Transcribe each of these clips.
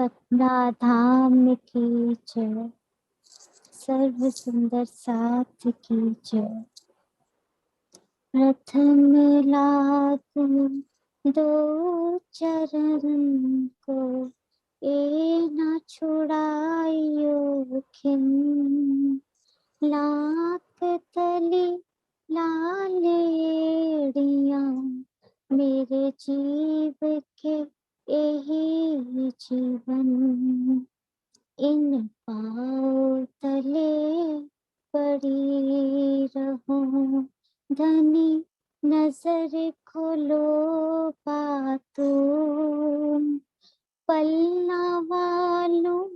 सपना धाम की जय, सर्व सुंदर साथ की जय। प्रथम लाभ दो चरण को, ए न छुड़ाइयो खिन। लाख तली लालेड़िया, मेरे जीव के यही जीवन। इन पाँव तले पड़ी रहूं, धनी नजर खोलो बातों। पलना वालों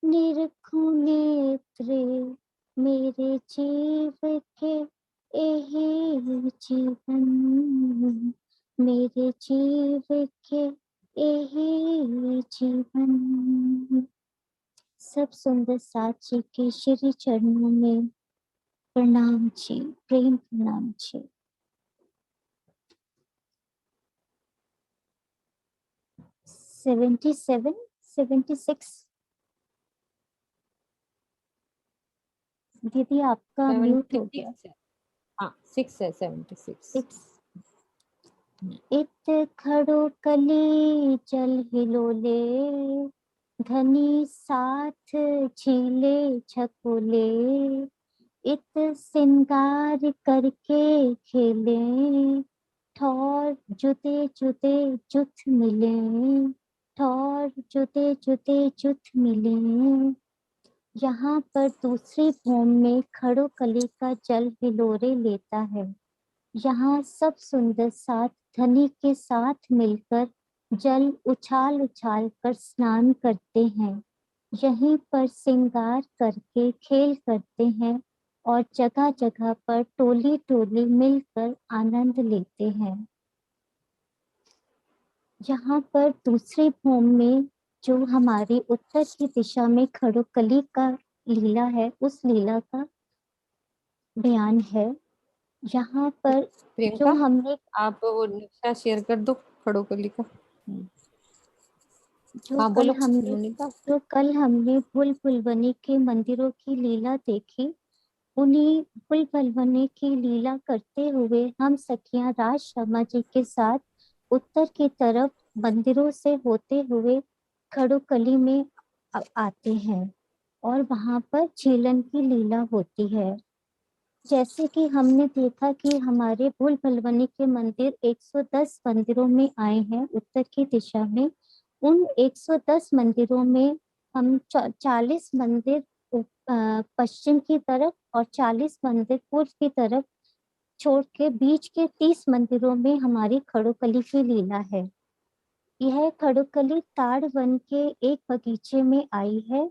निरखूं नेत्रे, मेरे जीव के यही जीवन। मेरे जीव के यही जीवन। सब सुंदर साथ जी के श्री चरणों में प्रणाम जी, प्रेम प्रणाम जी। सेवेंटी 76 दीदी आपका म्यूट हो गया। 6 है 76। इत खड़ो कली जल हिलोले, धनी साथ झीले छकोले। इत सिंगार करके खेले, ठौर जुते जुते जुथ मिले। ठौर जुते जुते जुथ मिले। यहाँ पर दूसरी भूमि में खड़ो कली का जल हिलोरे लेता है। यहाँ सब सुंदर साथ धनी के साथ मिलकर जल उछाल उछाल कर स्नान करते हैं। यहीं पर श्रृंगार करके खेल करते हैं और जगह जगह पर टोली टोली मिलकर आनंद लेते हैं। यहाँ पर दूसरी भूमि में जो हमारी उत्तर की दिशा में खड़ो कली का लीला है, उस लीला का बयान है। यहाँ पर जो हमने आप वो नक्शा शेयर कर दो खड़ो कली का। जो कल हमने भूल भुलवनी के मंदिरों की लीला देखी, उन्हीं भूल भुलवनी की लीला करते हुए हम सखियां राज शर्मा जी के साथ उत्तर की तरफ मंदिरों से होते हुए खड़ो कली में आते हैं और वहां पर झीलन की लीला होती है। जैसे कि हमने देखा कि हमारे भूल भुलवनी के मंदिर 110 मंदिरों में आए हैं उत्तर की दिशा में। उन 110 मंदिरों में हम 40 मंदिर पश्चिम की तरफ और 40 मंदिर पूर्व की तरफ छोड़ के बीच के 30 मंदिरों में हमारी खड़ोकली की लीला है। यह खड़ोकली ताड़ वन के एक बगीचे में आई है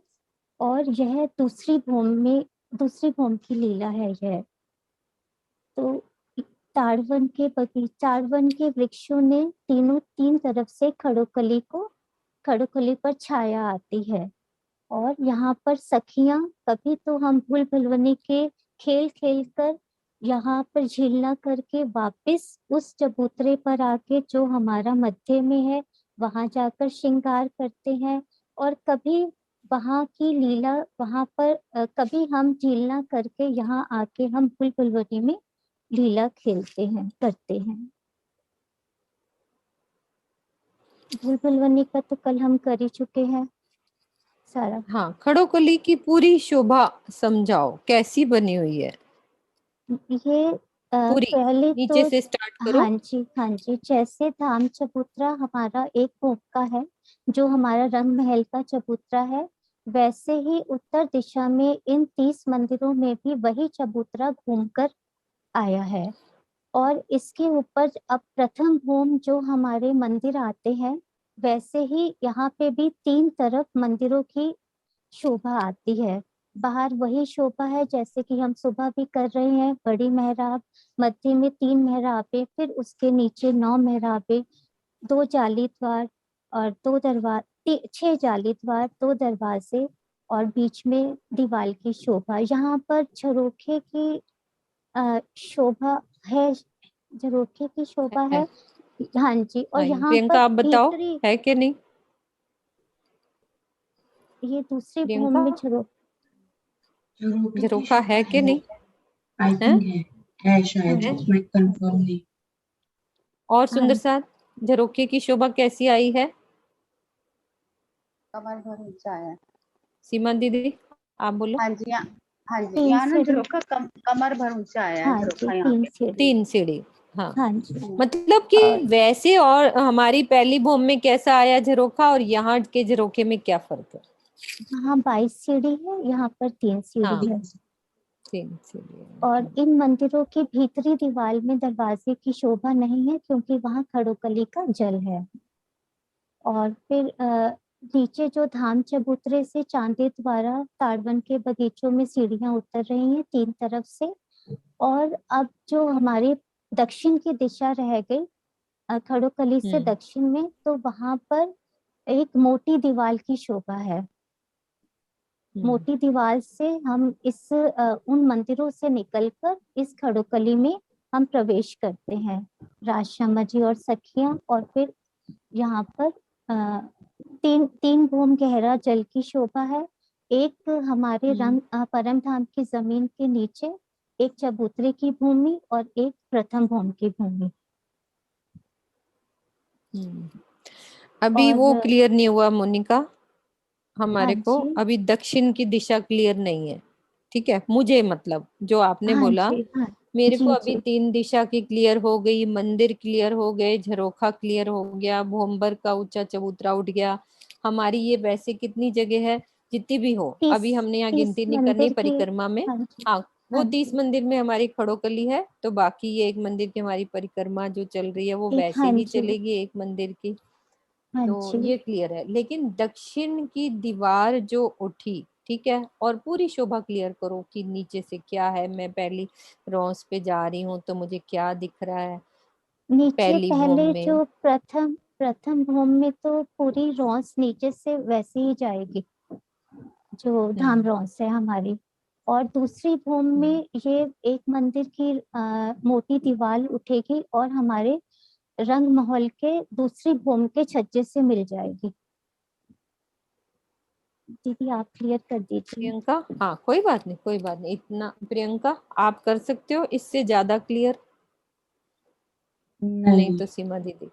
और यह दूसरी भूमि की लीला है। यह तो ताड़वन के वृक्षों ने तीन तरफ से खड़ोकली पर छाया आती है और यहाँ पर सखियां कभी तो हम भूल भुलवनी के खेल खेल कर यहाँ पर झीलना करके वापस उस चबूतरे पर आके जो हमारा मध्य में है वहां जाकर श्रृंगार करते हैं और कभी वहां की लीला वहां पर कभी हम झीलना करके यहाँ आके हम भूल भुलवनी में लीला खेलते हैं करते हैं। भूल भुलवनी का तो कल हम कर ही चुके हैं सारा। हाँ, खड़ोकली की पूरी शोभा समझाओ, कैसी बनी हुई है ये पूरी? पहले नीचे तो से स्टार्ट करो। हाँ जी जैसे धाम चबूतरा हमारा एक भोग का है जो हमारा रंग महल का चबूतरा है, वैसे ही उत्तर दिशा में इन 30 मंदिरों में भी वही चबूतरा घूमकर आया है। और इसके ऊपर अब प्रथम भूमि जो हमारे मंदिर आते हैं, वैसे ही यहाँ पे भी 3 तरफ मंदिरों की शोभा आती है। बाहर वही शोभा है जैसे कि हम सुबह भी कर रहे हैं, बड़ी मेहराब, मध्य में 3 मेहराबे, फिर उसके नीचे 9 मेहराबे, 2 जाली द्वार और 2 दरवाजे, 6 जाली द्वार, 2 दरवाजे और बीच में दीवार की शोभा। यहाँ पर झरोखे की शोभा है, झरोखे की शोभा है। हाँ जी, और यहाँ पर प्रियंका आप बताओ है कि नहीं? ये दूसरे भूमि प्रियंका, में झरोखे की झरोखा शोभा है कि नहीं? आई है, थिंक है शायद, है? मैं कंफर्म नहीं। और हाँ सुंदर साथ, झरोखे की शोभा कैसी आई है? कमर भर ऊंचा है। सीमा दीदी आप बोलो। हाँ जी, हाँ जी, 3 यहाँ ना सीढ़ी। झरोखा कमर भर ऊंचा आया है हाँ जी, झरोखा यहाँ 3 पे। सीढ़ी। 3 सीढ़ी, हाँ। हाँ जी। मतलब कि और वैसे और हमारी पहली भूमि में कैसा आया झरोखा और यहाँ के झरोखे में क्या फर्क है? वहाँ 22 सीढ़ी है, यहाँ पर 3 हाँ, सीढ़ी है। 3 सीढ़ी है। और इन मंदिरों की भीतरी दीवार में दरवाजे की शोभा नहीं है, क्योंकि वहाँ खड़ोकली का जल है। और फिर नीचे जो धाम चबूतरे से चांदे द्वारा ताड़वन के बगीचों में सीढ़ियां उतर रही हैं 3 तरफ से। और अब जो हमारी दक्षिण की दिशा रह गई खड़ोकली से दक्षिण में, तो वहां पर एक मोटी दीवार की शोभा है। मोटी दीवार से हम उन मंदिरों से निकलकर इस खड़ोकली में हम प्रवेश करते हैं, राजश्यामा जी और सखियां। और फिर यहाँ पर तीन भूम गहरा जल की शोभा है। एक हमारे परम धाम की जमीन के नीचे, एक चबूतरे की भूमि और एक प्रथम भूमि की भूमि। अभी वो और क्लियर नहीं हुआ मोनिका, हमारे हाँ को जी, अभी दक्षिण की दिशा क्लियर नहीं है। ठीक है, मुझे मतलब जो आपने हाँ बोला, जी, हाँ मेरे को जी अभी जी 3 दिशा की क्लियर हो गई, मंदिर क्लियर हो गए, झरोखा क्लियर हो गया, भोंबर का ऊंचा चबूतरा उठ गया। हमारी ये वैसे कितनी जगह है, जितनी भी हो, 30 अभी हमने यहाँ 30 गिनती नहीं करनी मंदिर की। परिक्रमा में। हाँ जी, हाँ, वो हाँ 30 जी, मंदिर में हमारी खड़ोकली है, तो बाकी ये एक मंदिर की हमारी परिक्रमा जो चल रही है वो एक वैसे हाँ ही जी, चलेगी एक मंदिर की। हाँ तो जी। ये क्लियर है, लेकिन दक्षिण की दीवार जो उठी, ठीक है, और पूरी शोभा क्लियर करो कि नीचे से क्या है। मैं पहली रोस पे जा रही हूँ तो मुझे क्या दिख रहा है नीचे पहली भूम पहले में? जो प्रथम भूम में तो पूरी रॉस नीचे से वैसे ही जाएगी, जो धाम हम्म रॉस है हमारी। और दूसरी भूम हम्म में ये एक मंदिर की मोटी दीवार उठेगी और हमारे रंग महल के दूसरी भूम के छज्जे से मिल जाएगी। दीदी आप क्लियर कर दीजिए। प्रियंका, हाँ कोई बात नहीं, कोई बात नहीं, इतना प्रियंका आप कर सकते हो, इससे ज्यादा क्लियर नहीं नहीं। तो सीमा दीदी।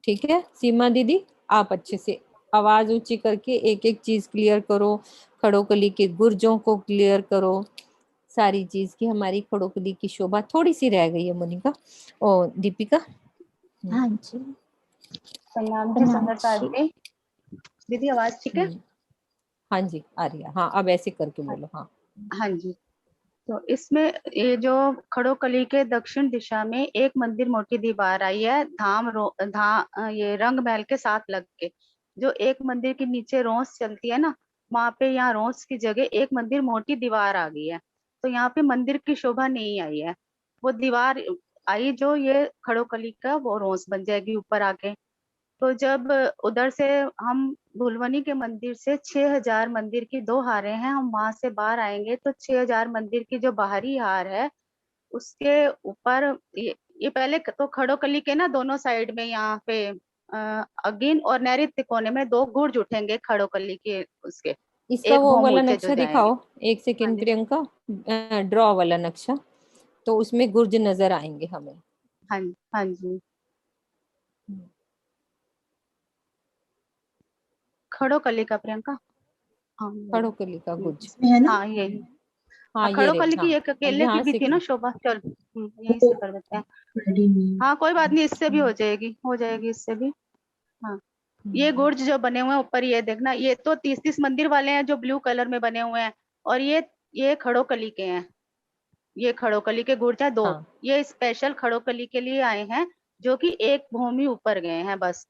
ठीक है सीमा दीदी, आप अच्छे से आवाज ऊंची करके एक एक चीज क्लियर करो, खड़ोकली के गुर्जों को क्लियर करो, सारी चीज की हमारी खड़ोकली की शोभा थोड़ी सी रह गई है मोनिका और दीपिका। हाँ जी, प्रणाम जी प्रणाम सुंदरता जी। जी। दीदी आवाज ठीक है? हाँ जी आ रही है, हाँ अब ऐसे करके बोलो, हाँ। हाँ जी। तो इसमें ये जो खड़ोकली के दक्षिण दिशा में एक मंदिर मोटी दीवार आई है, ये रंग महल के साथ लग के। जो एक मंदिर के नीचे रोस चलती है ना, वहां पे यहाँ रोस की जगह एक मंदिर मोटी दीवार आ गई है। तो यहाँ पे मंदिर की शोभा नहीं आई है, वो दीवार आई जो ये खड़ोकली का वो रोस बन जाएगी ऊपर आके। तो जब उधर से हम भुलवनी के मंदिर से 6000 मंदिर की 2 हारें हैं, हम वहां से बाहर आएंगे तो 6000 मंदिर की जो बाहरी हार है उसके ऊपर ये पहले तो खड़ोकली के ना दोनों साइड में यहाँ पे अगिन और नैऋत्य कोने में 2 गुर्ज उठेंगे खड़ोकली के उसके इसका एक वो भौम वाला ऊंचे जो नक्शा जाएंगे। दिखाओ, एक हाँ सेकेंड जी, प्रियंका, ड्रॉ वाला नक्शा, तो उसमें गुर्ज नजर आएंगे हमें। हाँ जी, हाँ जी। खड़ोकली का प्रियंका, हाँ खड़ोकली का गुर्ज, इसमें है ना। हाँ यही। हाँ हाँ ये रहे, खड़ोकली की हाँ। एक अब अकेले की यहाँ भी से थी ना शोभा, चल यहीं वो से कर देते हैं। रेडी नहीं। हाँ कोई बात नहीं, इससे भी हो जाएगी, हो जाएगी इससे भी। हाँ ये हम्म, गुर्ज जो बने हुए हैं ऊपर, ये देखना, ये तो 30-30 मंदिर वाले हैं जो ब्लू कलर में बने हुए हैं। और ये खड़ोकली के हैं, ये खड़ोकली के गुर्ज है 2। हाँ ये स्पेशल खड़ोकली के लिए आए हैं, जो कि एक भूमि ऊपर गए हैं बस।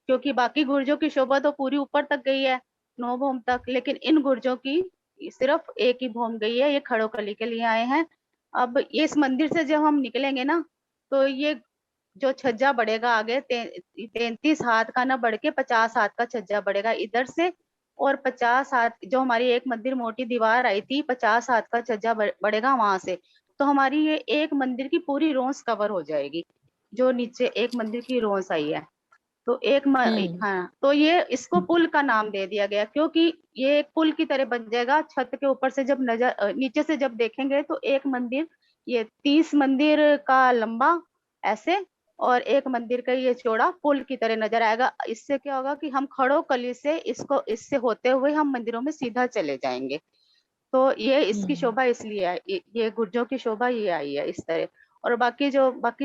क्योंकि बाकी गुर्जों की शोभा तो पूरी ऊपर तक गई है, 9 भूम तक, लेकिन इन गुर्जों की सिर्फ एक ही भूम गई है, ये खड़ोकली के लिए आए हैं। अब ये इस मंदिर से जब हम निकलेंगे ना, तो ये जो छज्जा बढ़ेगा आगे 33 हाथ का ना बढ़ के 50 हाथ का छज्जा बढ़ेगा इधर से। और 50 हाथ जो हमारी एक मंदिर मोटी दीवार आई थी, 50 हाथ का छज्जा बढ़ेगा वहां से। तो हमारी ये एक मंदिर की पूरी रोस कवर हो जाएगी, जो नीचे एक मंदिर की रोस आई है। तो हाँ, तो ये इसको पुल का नाम दे दिया गया, क्योंकि ये एक पुल की तरह बन जाएगा। छत के ऊपर से जब नीचे से जब देखेंगे तो एक मंदिर, ये 30 मंदिर का लंबा ऐसे, और एक मंदिर का ये चौड़ा पुल की तरह नजर आएगा। इससे क्या होगा कि हम खड़ो कली से इससे होते हुए हम मंदिरों में सीधा चले जाएंगे। तो ये इसकी शोभा इसलिए है, ये गुर्जों की शोभा ये आई है इस तरह। और बाकी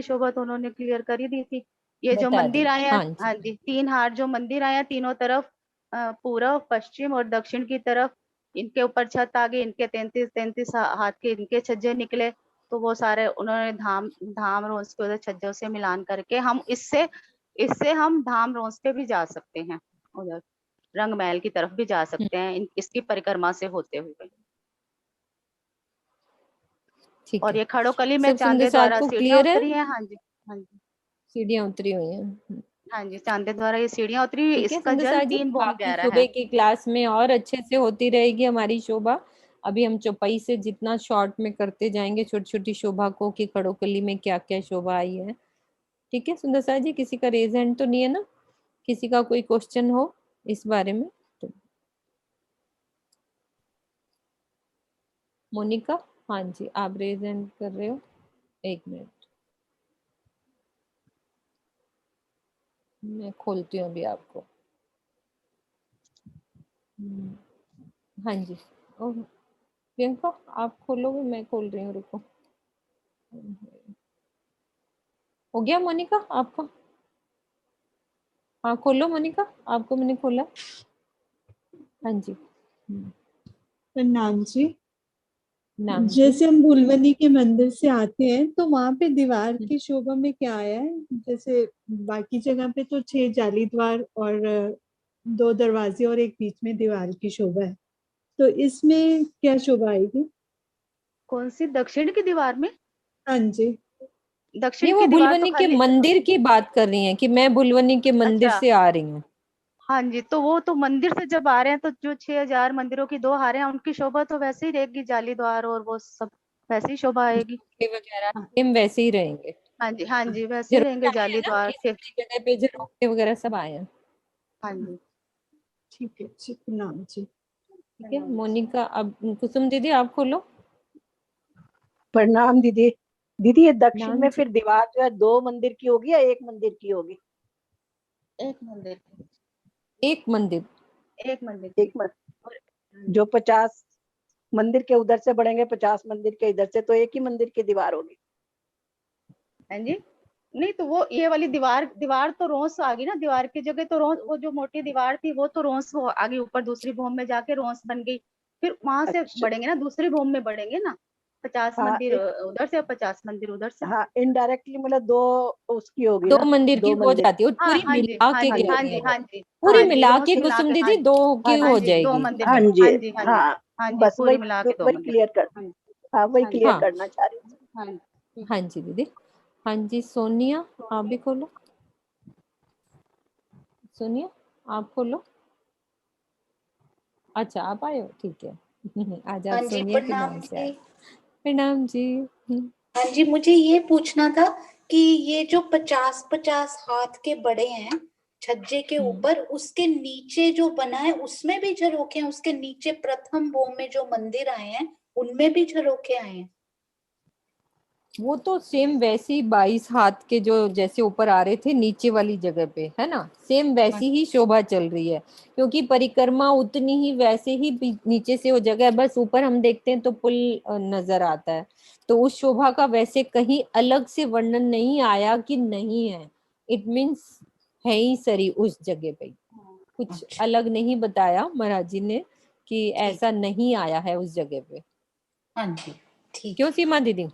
शोभा तो उन्होंने क्लियर कर ही दी थी। ये जो बता दी। मंदिर आए हैं, हाँ हाँ जी, जी, 3 हाट जो मंदिर आए हैं तीनों तरफ, पूर्व, पश्चिम और दक्षिण की तरफ, इनके ऊपर छत आ गई, इनके 33 हाथ के इनके छज्जे निकले। तो वो सारे उन्होंने धाम धाम रोज के उधर छज्जों से मिलान करके हम इससे इससे हम धाम रोज पे भी जा सकते हैं, उधर रंग महल की तरफ भी जा सकते हैं, इसकी परिक्रमा से होते हुए। ठीक और है। ये खड़ोकली में सब सुंदर चांदे से द्वारा आपको सीढ़ियां क्लियर है? उतरी हैं। हाँ जी, हाँ जी, सीढ़ियाँ उतरी हुई हैं। हाँ जी, चांदे द्वारा ये सीढ़ियां उतरी हुई। ठीक है इसका सुंदर जल सा जी, 3 बोम बाकी गहरा सुबह है। की क्लास में और अच्छे से होती रहेगी हमारी शोभा। अभी हम चौपाई से जितना शॉर्ट में करते जाएंगे छोटी छोटी शोभा को, कि खड़ोकली में क्या क्या शोभा आई है। ठीक है सुंदर सा जी, किसी का रेज हैंड तो नहीं है ना? किसी का कोई क्वेश्चन हो इस बारे में तो? मोनिका, हाँ जी आप रेज हैंड कर रहे हो, 1 मिनट मैं खोलती हूँ अभी आपको। हाँ जी, ओह, प्रियंका आप खोलोगे? मैं खोल रही हूँ, रुको। हो गया मोनिका आपका? हाँ खोलो मोनिका, आपको मैंने खोला। हाँ जी। प्रणाम जी। नाम जी। जैसे हम भुलवनी के मंदिर से आते हैं तो वहां पे दीवार की शोभा में क्या आया है? जैसे बाकी जगह पे तो 6 जाली द्वार और 2 दरवाजे और एक बीच में दीवार की शोभा है, तो इसमें क्या शोभा आएगी? कौन सी? दक्षिण की दीवार में? हाँ जी। नहीं दक्षिण वो की दीवार तो भुलवनी के खाली। मंदिर की बात कर रही हैं कि मैं भुलवनी के मंदिर अच्छा, से आ रही हूँ। हाँ जी, तो वो तो मंदिर से जब आ रहे हैं तो जो 6000 मंदिरों की 2 हारें हैं उनकी शोभा तो वैसे ही रहेगी, जाली द्वार और वो सब वैसे ही शोभा आएगी। झरोखे वगैरह हाँ, सेम वैसे ही रहेंगे। हाँ जी, हाँ जी, वैसे ही झरोखे रहेंगे आए हैं जाली ना, द्वार इस के। वाली जगह पे झरोखे वगैरह सब आए हैं। हाँ जी। ठीक है जी, प्रणाम जी। ठीक है मोनिका, अब कुसुम दीदी आप खोलो। प्रणाम दीदी। दीदी ये दक्षिण नाम में जी। फिर दीवार जो है 2 मंदिर की होगी या 1 मंदिर की होगी? एक मंदिर, एक मंदिर। एक मंदिर की। एक मंदिर जो 50 मंदिर के उधर से बढ़ेंगे, 50 मंदिर के इधर से, तो एक ही मंदिर की दीवार होगी। हाँ जी, नहीं तो वो ये वाली दीवार दीवार तो रोंस आ गई ना, दीवार की जगह तो रोंस, वो जो मोटी दीवार थी वो तो रोंस वो आगे ऊपर दूसरी भूमि में जाके रोंस बन गई। फिर वहां से अच्छा। बढ़ेंगे ना, दूसरी भूमि में बढ़ेंगे ना, 50 हाँ मंदिर उधर से और 50 मंदिर उधर से। हाँ, इनडायरेक्टली मतलब 2 उसकी होगी दो ना, मंदिर की 2 हो मंदिर। जाती है, हाँ, पूरी हाँ जी, मिला हाँ के जी, कह हाँ रही जी, है वो। हाँ जी, पूरी हाँ जी, मिला रोंस के मिला कुसुम के, हाँ दीदी जी, 2 की हाँ हो हाँ जी, 2 जाएगी। मंदिर हाँ बन, जी। हाँ जी, हाँ जी, हाँ, हाँ जी, बस पूरी मिला के 2 वही मंदिर। क्लियर कर, हाँ जी, हाँ वही हाँ जी, क्लियर हाँ करना चाह रही थी। हाँ जी। हाँ जी दीदी। हाँ जी सोनिया, आप भी खोलो। सोनिया आप खोलो। अच्छा आप आए हो, ठीक है। आज आप हाँ जी, सोनिया के प्रणाम नाम से आए। जी। प्रणाम जी। हाँ जी, मुझे ये पूछना था कि ये जो 50-50 हाथ के बड़े हैं छज्जे के हम्म। ऊपर, उसके नीचे जो बना है उसमें भी झरोखे हैं? उसके नीचे प्रथम भोम में जो मंदिर आए हैं उनमें भी झरोखे आए हैं? वो तो सेम वैसे ही 22 हाथ के जो जैसे ऊपर आ रहे थे नीचे वाली जगह पे, है ना, सेम वैसी ही शोभा चल रही है। क्योंकि परिक्रमा उतनी ही वैसे ही नीचे से वो जगह है, बस ऊपर हम देखते हैं तो पुल नजर आता है। तो उस शोभा का वैसे कहीं अलग से वर्णन नहीं आया कि नहीं है। इट मीन्स है ही सरी उस जगह पे, कुछ अच्छा, अलग नहीं बताया महाराज जी ने कि ठीक। ऐसा नहीं आया है उस जगह पे। हाँ जी, ठीक क्यों है। सीमा दीदी?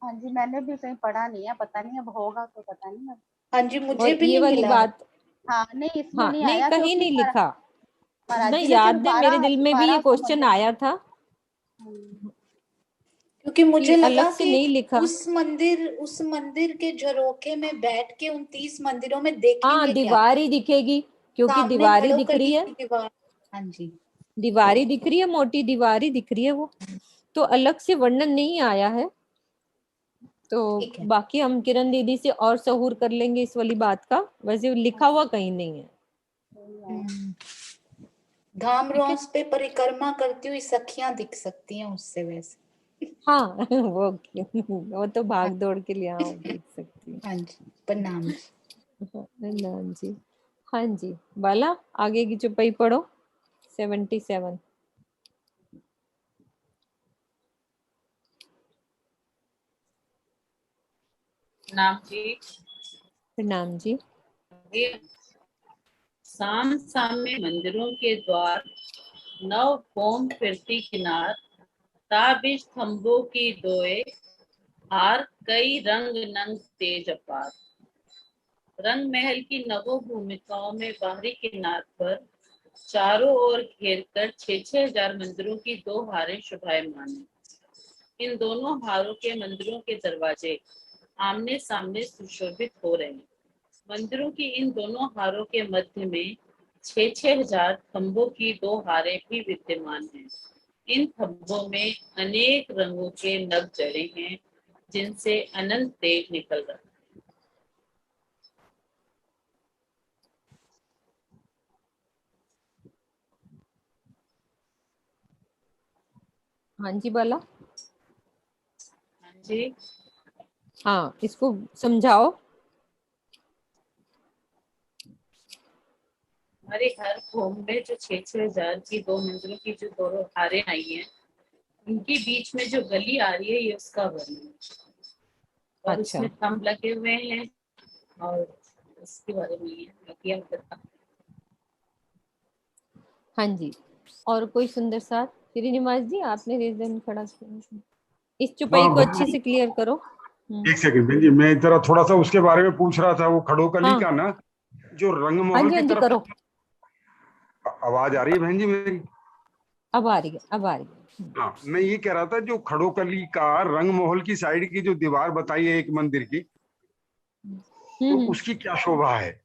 हाँ जी, मैंने भी कहीं पढ़ा नहीं है, पता नहीं, अब होगा तो पता नहीं अब। हाँ जी, मुझे और भी ये नहीं वाली मिला है। बात, हाँ, नहीं इसमें हाँ नहीं नहीं आया कहीं क्योंकि नहीं लिखा। महाराज नहीं जी ने सिर्फ याद है, मेरे 12 दिल में भी ये 1200 क्वेश्चन मंदिर। आया था क्योंकि कि मुझे अलग लगा से कि नहीं लिखा। उस मंदिर के झरोखे में बैठ के उन 30 मंदिरों में हाँ देखेंगे क्या? दीवार ही दिखेगी, क्योंकि सामने दीवार ही खड़ो दिख रही कली है। की दीवार। हाँ जी। दीवार ही दिख रही है, मोटी दीवार ही दिख रही है वो। तो अलग से वर्णन नहीं आया है। तो ठीक है। बाकी हम किरण दीदी से और सहूर कर लेंगे इस वाली बात का, वैसे लिखा हुआ कहीं नहीं है। धाम रोस पे परिक्रमा करती हुई सखियां दिख सकती हैं उससे वैसे। हाँ वो तो भाग दौड़ के लिए हाँ देख सकती है। हाँ जी, प्रणाम जी। प्रणाम जी। हाँ जी बाला, आगे की चौपाई पढ़ो 77। प्रणाम जी। प्रणाम जी। साम सामे मंदिरों के द्वार, नव भौम फिरती किनार, ताबिश थंबों की दोए हार, कई रंग नंग तेज अपार। रंग महल की नवों भूमिकाओं में बाहरी किनार पर चारों ओर घेर कर 6-6 हजार मंदिरों की 2 हारें शोभायमान हैं। इन दोनों हारों के मंदिरों के दरवाजे आमने सामने सुशोभित हो रहे हैं। मंदिरों की इन दोनों हारों के मध्य में 6-6 हजार खंभों की 2 हारें भी विद्यमान हैं। इन खंभों में अनेक रंगों के नग जड़े हैं, जिनसे अनंत तेज निकल रहा है। हाँ जी बाला। हाँ जी। हाँ इसको समझाओ। हमारे हर भूम में जो 6-6 हजार की 2 मंजिलों की जो 2 हारें आई हैं, उनके बीच में जो गली आ रही है ये उसका वर्णन है। और अच्छा। उसमें थंब लगे हुए हैं और उसके बारे में है, बाकी हम बता। हाँ जी और कोई सुंदर साथ। श्रीनिवास जी आपने रीजन खड़ा किया, इस चौपाई हाँ को अच्छे से क्लियर करो। एक सेकंड बहन जी, मैं जरा थोड़ा सा उसके बारे में पूछ रहा था, वो खड़ोकली हाँ का ना, जो हाँ रंगमहल जी की हाँ जी तरफ। करो। आवाज आ रही है बहन जी मेरी? अब आ रही है, अब आ रही है। हाँ, मैं ये कह रहा था, जो खड़ोकली का रंगमहल की साइड की जो दीवार बताई है एक मंदिर की, तो उसकी क्या शोभा है?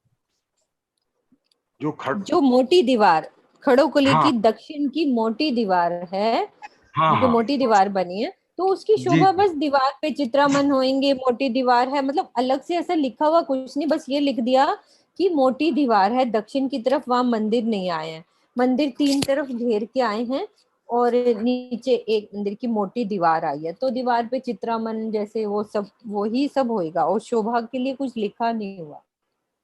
जो मोटी दीवार खड़ोकली हाँ की दक्षिण की मोटी दीवार है, हाँ जो हाँ मोटी दीवार बनी है, तो उसकी जी शोभा बस दीवार पे चित्रामन होंगे, मोटी दीवार है, मतलब अलग से ऐसा लिखा हुआ कुछ नहीं, बस ये लिख दिया कि मोटी दीवार है दक्षिण की तरफ, वहां मंदिर नहीं आए हैं। मंदिर 3 तरफ घेर के आए हैं और नीचे एक मंदिर की मोटी दीवार आई है, तो दीवार पे चित्रामन जैसे वो सब वही सब होएगा, और शोभा के लिए कुछ लिखा नहीं हुआ।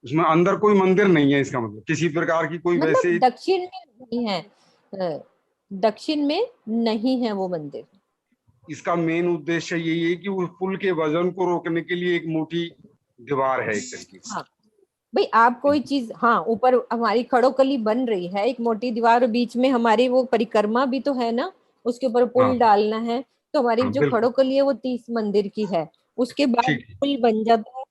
उसमें अंदर कोई मंदिर नहीं है, इसका मतलब किसी प्रकार की कोई मतलब वैसे। दक्षिण में नहीं है, दक्षिण में नहीं है वो मंदिर। इसका मेन उद्देश्य यही है कि उस पुल के वजन को रोकने के लिए एक मोटी दीवार है एक तरीके से। हाँ भाई आप कोई चीज, हाँ ऊपर हमारी खड़ोकली बन रही है एक मोटी दीवार, और बीच में हमारी वो परिक्रमा भी तो है ना, उसके ऊपर हाँ पुल डालना है, तो हमारी हाँ जो बिल्कुल खड़ोकली है वो 30 मंदिर की है। उसके बाद ठीक पुल बन जाता है,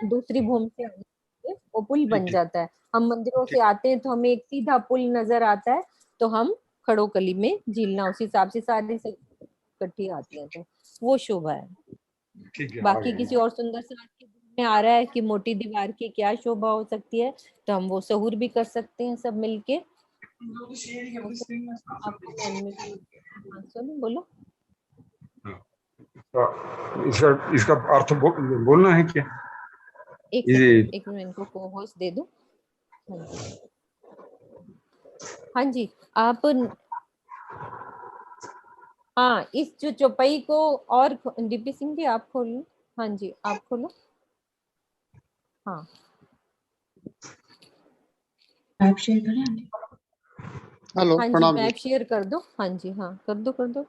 दूसरी भूमि से आने से वो पुल ठीक बन ठीक जाता है। हम मंदिरों से ठीक आते हैं तो हमें एक सीधा पुल नजर आता है, तो हम खड़ोकली में झीलना उस हिसाब से सारी इकट्ठी आती है, तो वो शोभा है। ठीक है, बाकी आगे। किसी और सुंदर से आपके दिल में आ रहा है कि मोटी दीवार की क्या शोभा हो सकती है, तो हम वो सहूर भी कर सकते हैं सब मिलके। आपको unmute- हाँ, सुनो बोलो। तो इसका अर्थ बोलना है क्या? एक ये सेकंड, एक मिनट इनको को होस्ट दे दो। हाँ जी हाँ जी आप, हाँ इस जो चौपाई को, और डीपी सिंह जी आप खोलो। हाँ जी आप खोलो। हाँ ऐप शेयर करें आंटी? हेलो हाँ जी प्रणाम जी। मैप शेयर कर दो। हाँ जी हाँ कर दो कर दो।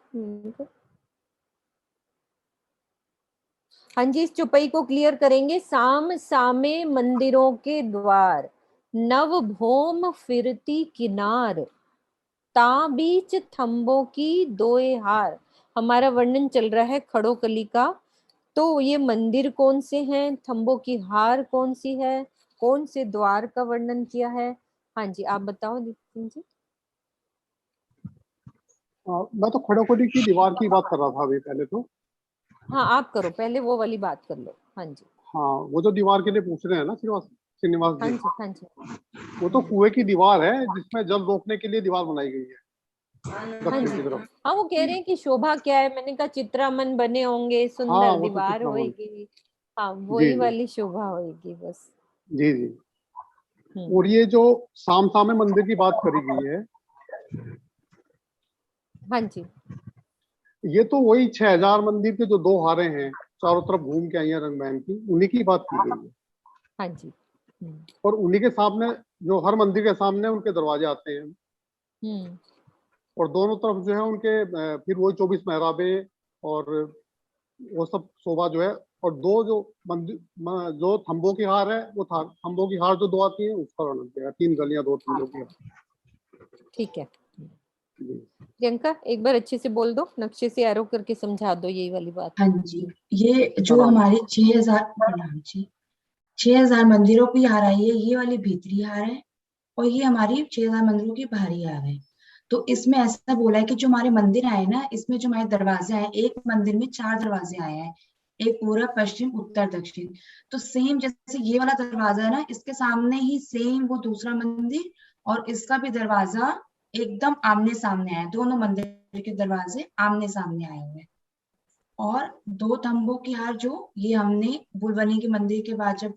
हाँ जी इस चौपाई को क्लियर करेंगे। साम सामे मंदिरों के द्वार, नव भौम फिरती किनार, ताबीच थंबों की दोए हार। हमारा वर्णन चल रहा है खड़ोकली का, तो ये मंदिर कौन से हैं, थंबों की हार कौन सी है, कौन से द्वार का वर्णन किया है। हाँ जी आप बताओ नितिन जी। मैं तो खड़ोकली की दीवार की बात कर रहा था अभी पहले तो। हाँ आप करो पहले वो वाली बात कर लो। हाँ जी हाँ, वो जो दीवार के लिए पूछ रहे हैं ना श्रीनिवास श्रीनिवास हाँ जी, जी हाँ जी। वो तो कुएं की दीवार है जिसमें जल रोकने के लिए दीवार बनाई गई है। दक्षिण की तरफ। हाँ, वो कह रहे हैं कि शोभा क्या है, मैंने कहा चित्रामन बने होंगे, हाँ, सुंदर वो तो दीवार चित्रामन। होगी। हाँ, जी वही जी वाली शोभा होगी बस। जी जी। और ये जो सामसामे मंदिर की बात करी गई है, हाँ जी, ये तो वही 6000 मंदिर के जो 2 हारे हैं, चारों तरफ घूम के आई है रंग महल की, उन्हीं की बात की गई है। हाँ जी। और उन्हीं के सामने, जो हर मंदिर के सामने उनके दरवाजे आते हैं, और दोनों तरफ जो है उनके फिर वही 24 मेहराबे और वो सब शोभा जो है। और दो जो मंदिर जो थंबों की हार है, वो थंबों की हार जो 2 आती है उसका वर्णन किया है। 3 गलियां 2 थंबों की हार। ठीक है। जी। प्रियंका एक बार अच्छे से बोल दो, नक्शे से एरो करके समझा दो यही वाली बात। हाँ जी, ये जो प्रणाम। हमारे 6000 प्रणाम जी, 6000 मंदिरों की हार आई है, ये वाली भीतरी हार है और ये हमारी 6000 मंदिरों की बाहरी हार है। तो इसमें ऐसा बोला है कि जो हमारे मंदिर आए ना, इसमें जो हमारे दरवाजे आए, एक मंदिर में 4 दरवाजे आए हैं, एक पूरब, पश्चिम, उत्तर, दक्षिण। तो सेम जैसे ये वाला दरवाजा है ना, इसके सामने ही सेम वो दूसरा मंदिर और इसका भी दरवाजा एकदम आमने सामने है। दोनों मंदिर के दरवाजे आमने सामने आए हुए हैं। और 2 थंबों की हार जो ये हमने बुलबनी के मंदिर के बाद, जब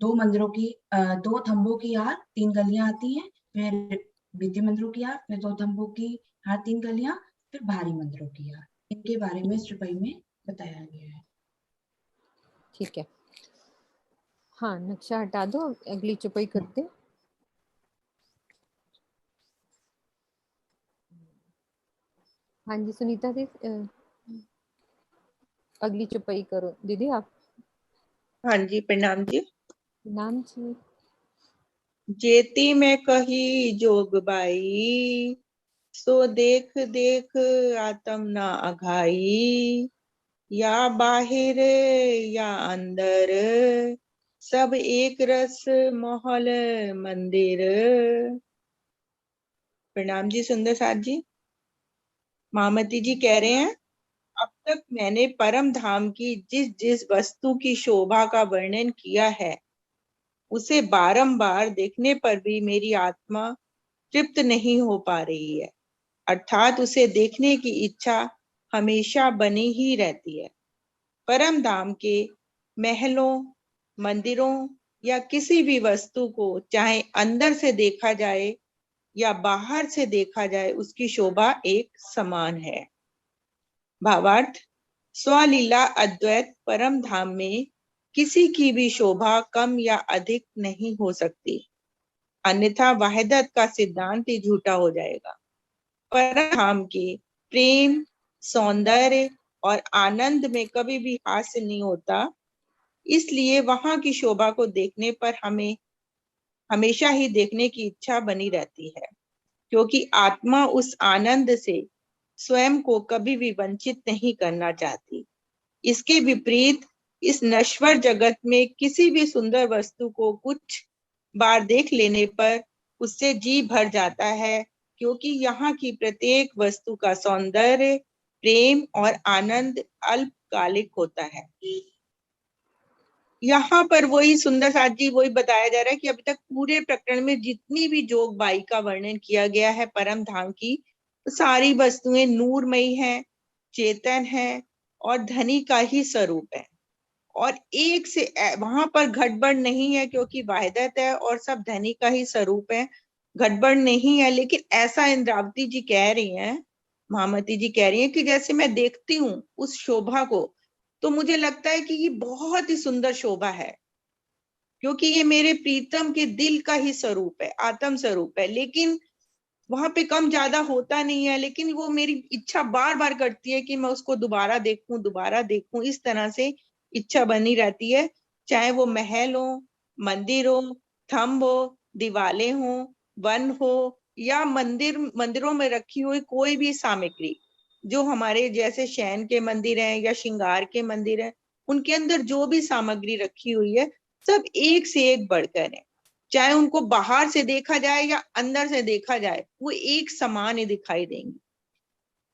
2 मंदिरों की 2 थंबों की हार 3 गलियां आती हैं, फिर विद्या मंदिरों की हार, फिर 2 थंबों की हार 3 गलियां, फिर भारी मंदिरों की हार, इनके बारे में इस चौपाई में बताया गया है। ठीक है, हाँ नक्शा हटा दो, अगली चौपाई करते हैं। हाँ जी सुनीता दी, अगली चौपाई करो दीदी आप। हाँ जी, प्रणाम जी। नाम जी। जेती में कही जोग बाई, सो देख देख आत्म ना अघाई, या बाहिर या अंदर, सब एक रस मोहल मंदिर। प्रणाम जी सुंदर साथ जी। महामती जी कह रहे हैं, अब तक मैंने परम धाम की जिस जिस वस्तु की शोभा का वर्णन किया है, उसे बारंबार देखने पर भी मेरी आत्मा तृप्त नहीं हो पा रही है, अर्थात उसे देखने की इच्छा हमेशा बनी ही रहती है। परम धाम के महलों, मंदिरों या किसी भी वस्तु को चाहे अंदर से देखा जाए या बाहर से देखा जाए, उसकी शोभा एक समान है। भावार्थ, स्वलीला अद्वैत परम धाम में किसी की भी शोभा कम या अधिक नहीं हो सकती, अन्यथा वाहिदत का सिद्धांत ही झूठा हो जाएगा। परम धाम के प्रेम, सौंदर्य और आनंद में कभी भी हास्य नहीं होता, इसलिए वहां की शोभा को देखने पर हमें हमेशा ही देखने की इच्छा बनी रहती है, क्योंकि आत्मा उस आनंद से स्वयं को कभी भी वंचित नहीं करना चाहती। इसके विपरीत इस नश्वर जगत में किसी भी सुंदर वस्तु को कुछ बार देख लेने पर उससे जी भर जाता है, क्योंकि यहाँ की प्रत्येक वस्तु का सौंदर्य, प्रेम और आनंद अल्पकालिक होता है। यहाँ पर वही सुंदर साथ जी वही बताया जा रहा है कि अभी तक पूरे प्रकरण में जितनी भी जोग बाई का वर्णन किया गया है परम धाम की, सारी वस्तुएं नूरमयी हैं, चेतन है और धनी का ही स्वरूप है, और एक से वहां पर घटबढ़ नहीं है, क्योंकि वाहिदत है और सब धनी का ही स्वरूप है, घटबढ़ नहीं है। लेकिन ऐसा इंद्रावती जी कह रही हैं, महामती जी कह रही हैं कि जैसे मैं देखती हूँ उस शोभा को, तो मुझे लगता है कि ये बहुत ही सुंदर शोभा है, क्योंकि ये मेरे प्रीतम के दिल का ही स्वरूप है, आत्म स्वरूप है। लेकिन वहां पे कम ज्यादा होता नहीं है, लेकिन वो मेरी इच्छा बार बार करती है कि मैं उसको दोबारा देखूं, इस तरह से इच्छा बनी रहती है। चाहे वो महल हो, मंदिर हो, थंब हो, दीवालें हो, वन हो, या मंदिरों में रखी हुई कोई भी सामग्री, जो हमारे जैसे शयन के मंदिर हैं या श्रृंगार के मंदिर हैं, उनके अंदर जो भी सामग्री रखी हुई है, सब एक से एक बढ़कर है। चाहे उनको बाहर से देखा जाए या अंदर से देखा जाए, वो एक समान ही दिखाई देंगी।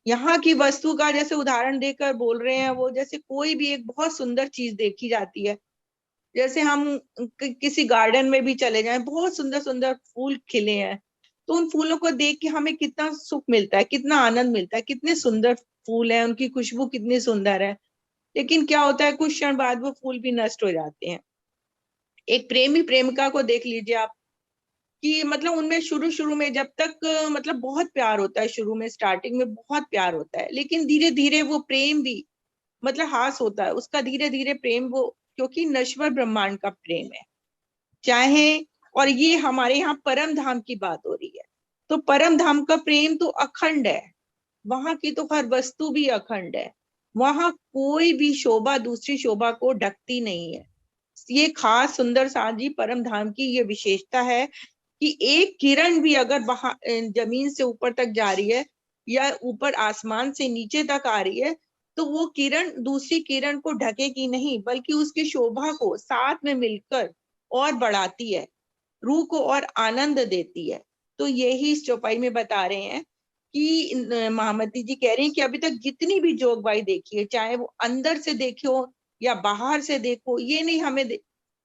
यहाँ की वस्तु का जैसे उदाहरण देकर बोल रहे हैं, वो जैसे कोई भी एक बहुत सुंदर चीज देखी जाती है, जैसे हम किसी गार्डन में भी चले जाएं, बहुत सुंदर सुंदर फूल खिले हैं, तो उन फूलों को देख के हमें कितना सुख मिलता है, कितना आनंद मिलता है, कितने सुंदर फूल है, उनकी खुशबू कितनी सुंदर है। लेकिन क्या होता है, कुछ क्षण बाद वो फूल भी नष्ट हो जाते हैं। एक प्रेमी प्रेमिका को देख लीजिए आप, कि मतलब उनमें शुरू शुरू में जब तक मतलब बहुत प्यार होता है, शुरू में स्टार्टिंग में बहुत प्यार होता है, लेकिन धीरे धीरे वो प्रेम भी मतलब हास होता है उसका, धीरे धीरे प्रेम वो, क्योंकि नश्वर ब्रह्मांड का प्रेम है चाहे, और ये हमारे यहाँ परम धाम की बात हो रही है, तो परम धाम का प्रेम तो अखंड है, वहां की तो हर वस्तु भी अखंड है, वहां कोई भी शोभा दूसरी शोभा को ढकती नहीं है। ये खास सुंदर साजी परम धाम की ये विशेषता है कि एक किरण भी अगर जमीन से ऊपर तक जा रही है या ऊपर आसमान से नीचे तक आ रही है, तो वो किरण दूसरी किरण को ढकेगी नहीं, बल्कि उसकी शोभा को साथ में मिलकर और बढ़ाती है, रूह को और आनंद देती है। तो यही इस चौपाई में बता रहे हैं कि महामती जी कह रही हैं कि अभी तक जितनी भी जोगबाई देखी है, चाहे वो अंदर से देखो या बाहर से देखो, ये नहीं हमें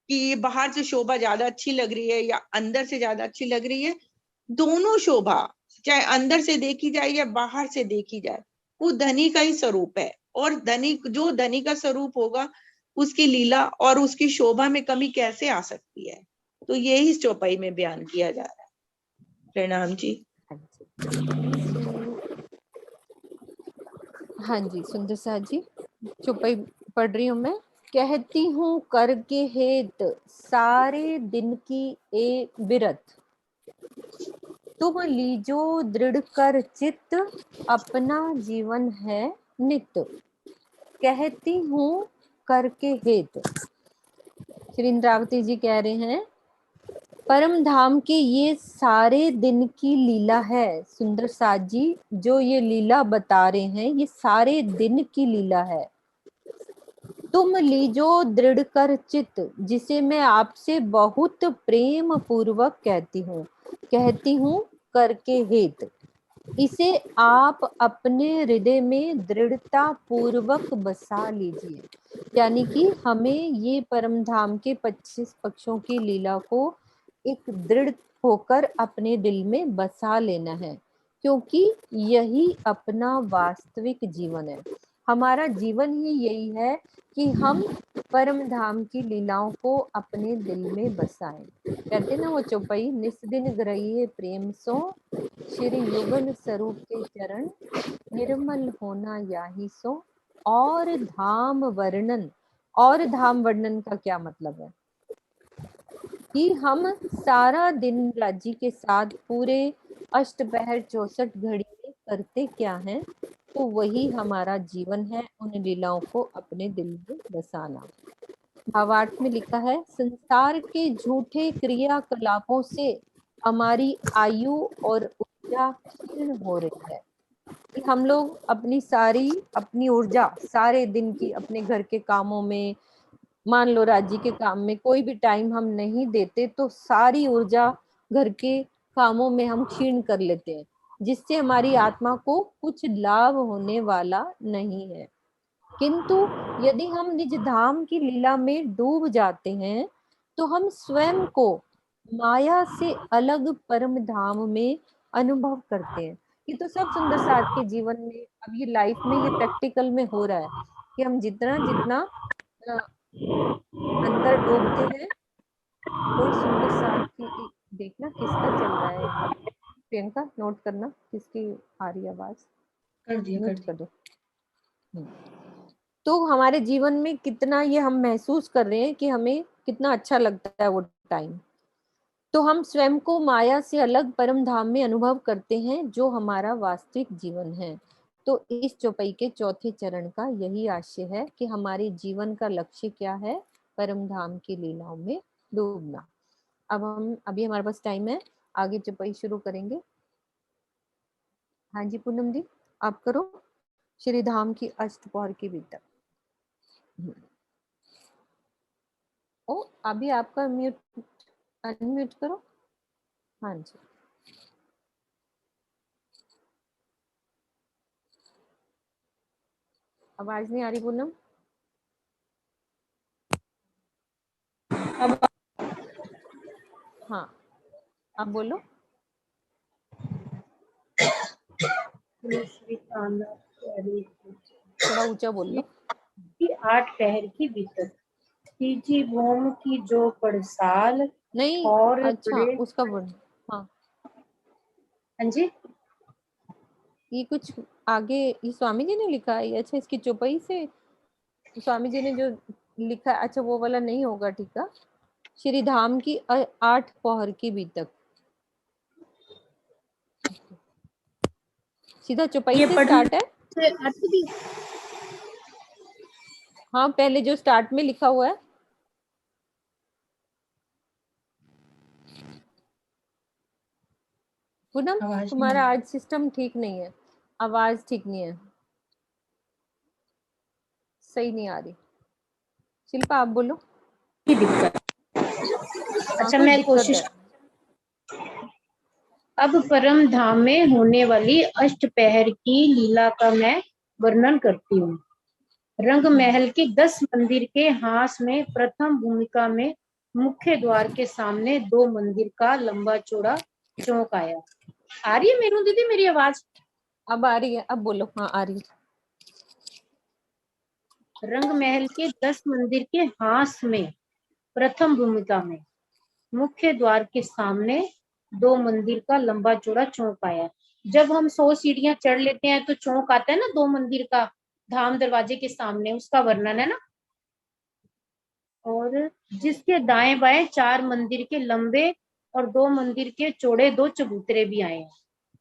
कि बाहर से शोभा ज्यादा अच्छी लग रही है या अंदर से ज्यादा अच्छी लग रही है, दोनों शोभा चाहे अंदर से देखी जाए या बाहर से देखी जाए, वो धनी का ही स्वरूप है, और धनी जो धनी का स्वरूप होगा उसकी लीला और उसकी शोभा में कमी कैसे आ सकती है। तो यही इस चौपाई में बयान किया जा रहा है। प्रणाम जी। हाँ जी, सुंदर सा जी, चौपाई पढ़ रही हूँ मैं। कहती हूँ करके हेत सारे दिन की ए बिरत, तुम लीजो दृढ़ कर चित्त, अपना जीवन है नित। कहती हूँ करके हेत, श्री इंद्रावती जी कह रहे हैं परम धाम के ये सारे दिन की लीला है। सुंदर साथ जी जो ये लीला बता रहे हैं, ये सारे दिन की लीला है। तुम लीजो दृढ़ कर चित्त, जिसे मैं आपसे बहुत प्रेम पूर्वक कहती हूँ करके हेत, इसे आप अपने हृदय में दृढ़ता पूर्वक बसा लीजिए। यानी कि हमें ये परम धाम के 25 पक्षों की लीला को एक दृढ़ होकर अपने दिल में बसा लेना है, क्योंकि यही अपना वास्तविक जीवन है। हमारा जीवन ही यही है कि हम परम धाम की लीलाओं को अपने दिल में बसाएं। कहते ना वो चौपाई, निस दिन ग्रहिए प्रेम सो, श्री युगल स्वरूप के चरण, निर्मल होना याही सो। और धाम वर्णन, और धाम वर्णन का क्या मतलब है कि हम सारा दिन राजी के साथ पूरे अष्टपहर 64 घड़ी में करते क्या हैं, तो वही हमारा जीवन है, उन लीलाओं को अपने दिल में बसाना। भावार्थ में लिखा है, संसार के झूठे क्रियाकलापों से हमारी आयु और ऊर्जा क्षीण हो रही है। कि हम लोग अपनी ऊर्जा सारे दिन की अपने घर के कामों में, मान लो राज्य के काम में कोई भी टाइम हम नहीं देते, तो सारी ऊर्जा घर के कामों में हम क्षीण कर लेते हैं, जिससे हमारी आत्मा को कुछ लाभ होने वाला नहीं है। किंतु यदि हम निज धाम की लीला में डूब जाते हैं, तो हम स्वयं को माया से अलग परम धाम में अनुभव करते हैं। ये तो सब सुंदर साथ के जीवन में, अब ये लाइफ में ये प्रैक्टिकल में हो रहा है कि हम जितना जितना अंदर डूबते हैं। कोई सुंदर साथ की, देखना किसका चल रहा है, प्रियंका नोट करना किसकी आ रही आवाज, कर दिया म्यूट कर दो। तो हमारे जीवन में कितना ये हम महसूस कर रहे हैं कि हमें कितना अच्छा लगता है वो टाइम, तो हम स्वयं को माया से अलग परम धाम में अनुभव करते हैं, जो हमारा वास्तविक जीवन है। तो इस चौपाई के चौथे चरण का यही आशय है कि हमारे जीवन का लक्ष्य क्या है, परम धाम की लीलाओं में डूबना। अब अभी हमारे पास टाइम है, आगे चौपाई शुरू करेंगे। हाँ जी पूनम दी, आप करो श्री धाम की अष्टपहर की विद्या। ओ अभी आपका म्यूट अनम्यूट करो। हाँ जी, आवाज नहीं आ रही पूनम। हाँ आप बोलो। थोड़ा ऊंचा बोल लो। कि 8 पहर की बीतत, तीजी भूम की जो पड़साल नहीं, और अच्छा बड़े। उसका वर्ण। हाँ हाँ जी, ये कुछ आगे ये स्वामी जी ने लिखा है। अच्छा, इसकी चौपाई से स्वामी जी ने जो लिखा है, अच्छा वो वाला नहीं होगा। ठीक है, श्री धाम की 8 पहर की बीतक, सीधा चौपाई ये से पढ़ने स्टार्ट है। से अर्थ भी। हाँ, पहले जो स्टार्ट में लिखा हुआ है। पूनम, तुम्हारा आज सिस्टम ठीक नहीं है, आवाज ठीक नहीं है, सही नहीं आ रही। शिल्पा आप बोलो। की दिक्कत। अच्छा, मैं कोशिश। अब परम धाम में होने वाली अष्टपहर की लीला का मैं वर्णन करती हूँ। रंग महल के 10 मंदिर के हास में प्रथम भूमिका में मुख्य द्वार के सामने 2 मंदिर का लंबा चौड़ा चौक आया। आ रही है मीनू दीदी मेरी आवाज? अब आ रही है, अब बोलो। हाँ आ रही है। रंग महल के 10 मंदिर के हास में प्रथम भूमिका में मुख्य द्वार के सामने 2 मंदिर का लंबा चौड़ा चौक आया। जब हम 100 सीढ़ियां चढ़ लेते हैं तो चौक आता है ना 2 मंदिर का, धाम दरवाजे के सामने, उसका वर्णन है ना। और जिसके दाएं बाएं 4 मंदिर के लंबे और 2 मंदिर के चौड़े 2 चबूतरे भी आए हैं,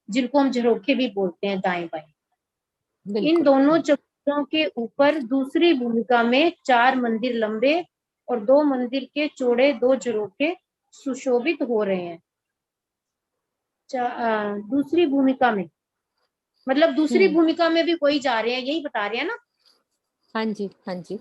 जिनको हम झरोखे भी बोलते हैं, दाएं बाएं। इन दोनों चबूतरों के ऊपर दूसरी भूमिका में 4 मंदिर लंबे और 2 मंदिर के चौड़े 2 झरोखे सुशोभित हो रहे हैं। दूसरी भूमिका में मतलब दूसरी भूमिका में भी कोई जा रहे हैं, यही बता रहे हैं ना। हाँ जी, हाँ जी।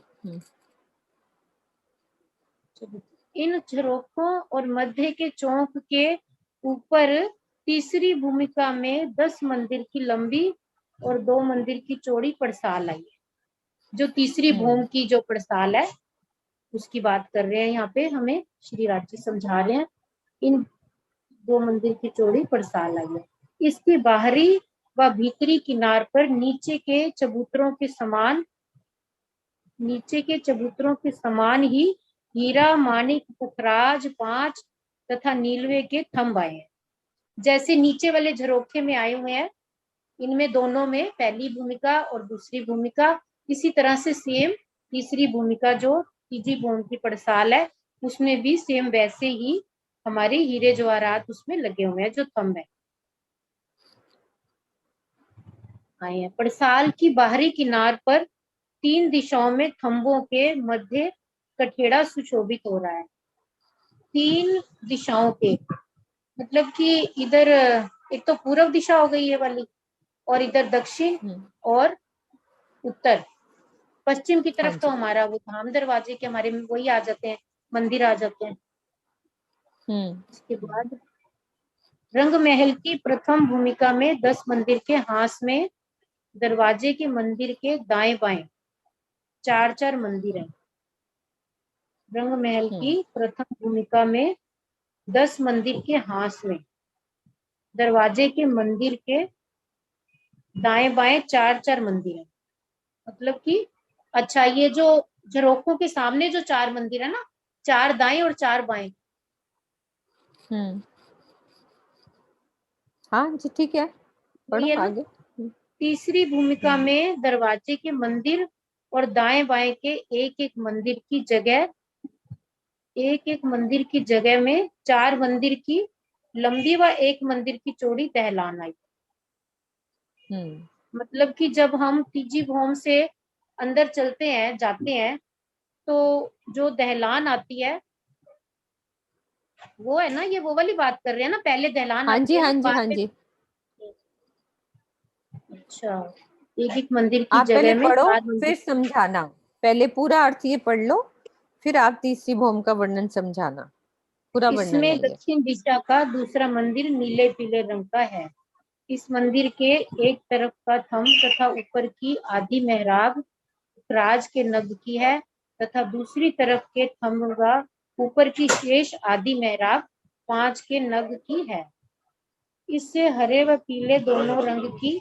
इन झरोखों और मध्य के चौक के ऊपर तीसरी भूमिका में 10 मंदिर की लंबी और 2 मंदिर की चौड़ी पड़साल आई है। जो तीसरी भूमि की जो पड़साल है उसकी बात कर रहे हैं यहाँ पे, हमें श्री राज जी समझा रहे हैं। इन 2 मंदिर की चौड़ी पड़साल आई है। इसकी बाहरी व भीतरी किनार पर नीचे के चबूतरों के समान ही हीरा, माणिक, पुखराज, 5 तथा नीलवे के थंब आए हैं। जैसे नीचे वाले झरोखे में आए हुए हैं, इनमें दोनों में पहली भूमिका और दूसरी भूमिका, इसी तरह से सेम तीसरी भूमिका जो तीजी भूमि की पड़साल है उसमें भी सेम वैसे ही हमारे हीरे जवाहरात उसमें लगे हुए हैं, जो थंब है आए हैं। पड़साल की बाहरी किनार पर 3 दिशाओं में थंबों के मध्य कठेड़ा सुशोभित हो रहा है। 3 दिशाओं के मतलब कि इधर एक तो पूर्व दिशा हो गई ये वाली, और इधर दक्षिण और उत्तर। पश्चिम की तरफ तो हमारा वो धाम दरवाजे के हमारे वही आ जाते हैं, मंदिर आ जाते हैं। इसके बाद रंग महल की प्रथम भूमिका में 10 मंदिर के हास में दरवाजे के मंदिर के दाएं बाएं 4-4 मंदिर हैं। रंग महल की प्रथम भूमिका में 10 मंदिर के हास में दरवाजे के मंदिर के दाएं बाएं 4-4 मंदिर हैं। मतलब कि अच्छा, ये जो झरोखों के सामने जो 4 मंदिर है ना, 4 दाएं और 4 बाएं। हाँ जी, ठीक है, पढ़ो आगे। तीसरी भूमिका में दरवाजे के मंदिर और दाएं बाएं के एक एक मंदिर की जगह में 4 मंदिर की लंबी व 1 मंदिर की चौड़ी दहलान आई। मतलब कि जब हम तीजी भूमि से अंदर जाते हैं तो जो दहलान आती है वो है ना, ये वो वाली बात कर रहे हैं ना, पहले दहलान आती है। हाँ जी। अच्छा, एक मंदिर की आप जगह पहले में पढ़ो फिर समझाना। पहले पूरा अर्थ ये पढ़ लो, फिर आप तीसरी भूमि का वर्णन समझाना। पूरा वर्णन है इसमें ये। दक्षिण दिशा का दूसरा मंदिर नीले पीले रंग का है। इस मंदिर के एक तरफ का थंब तथा ऊपर की आधी मेहराब राज के नग की है तथा दूसरी तरफ के थंब का ऊपर की शेष आधी मेहराब 5 के नग की है। इससे हरे व पीले दोनों रंग की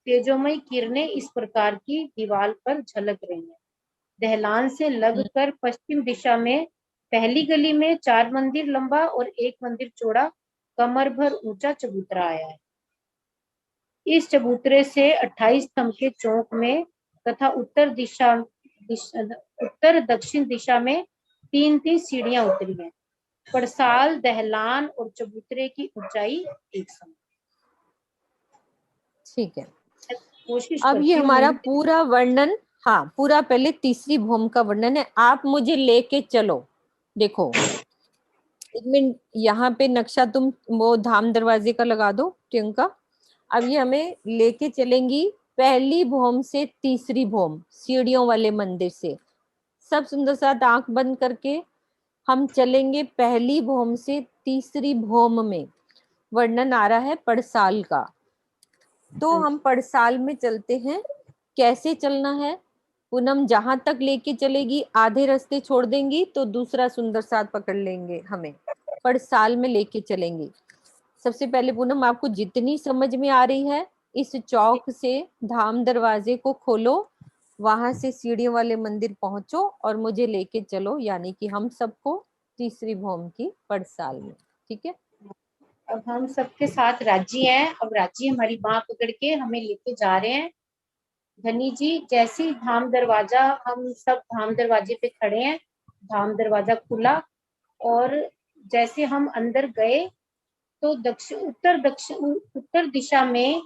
तेजोमय किरणें इस प्रकार की दीवार पर झलक रही हैं। दहलान से लगकर पश्चिम दिशा में पहली गली में 4 मंदिर लंबा और 1 मंदिर चौड़ा कमर भर ऊंचा चबूतरा आया है। इस चबूतरे से 28 स्तंभ के चौक में तथा उत्तर दक्षिण दिशा में 3-3 सीढ़ियां उतरी हैं। पड़साल, दहलान और चबूतरे की ऊंचाई एक समान। ठीक है, कोशिश अब ये करती हूँ हमारा मैंने। पूरा वर्णन, हाँ पूरा पहले तीसरी भूम का वर्णन है। आप मुझे लेके चलो, देखो 1 मिनट यहाँ पे नक्शा तुम वो धाम दरवाजे का लगा दो प्रियंका। अब ये हमें लेके चलेंगी पहली भूम से तीसरी भूम, सीढ़ियों वाले मंदिर से। सब सुंदर साथ आंख बंद करके हम चलेंगे पहली भूम से तीसरी भूम में। वर्णन आ रहा है पड़साल का, तो हम पड़साल में चलते हैं। कैसे चलना है? पूनम जहां तक लेके चलेगी, आधे रास्ते छोड़ देंगी तो दूसरा सुंदर साथ पकड़ लेंगे, हमें पड़साल में लेके चलेंगी। सबसे पहले पूनम आपको जितनी समझ में आ रही है, इस चौक से धाम दरवाजे को खोलो, वहां से सीढ़ियों वाले मंदिर पहुंचो और मुझे लेके चलो, यानी कि हम सबको तीसरी भूम की पड़साल में। ठीक है, अब हम सबके साथ राजी हैं। अब राजी हमारी बाह पकड़ के हमें लेके जा रहे हैं। धनी जी, जैसे ही धाम दरवाजा, हम सब धाम दरवाजे पे खड़े हैं, धाम दरवाजा खुला और जैसे हम अंदर गए तो उत्तर दिशा में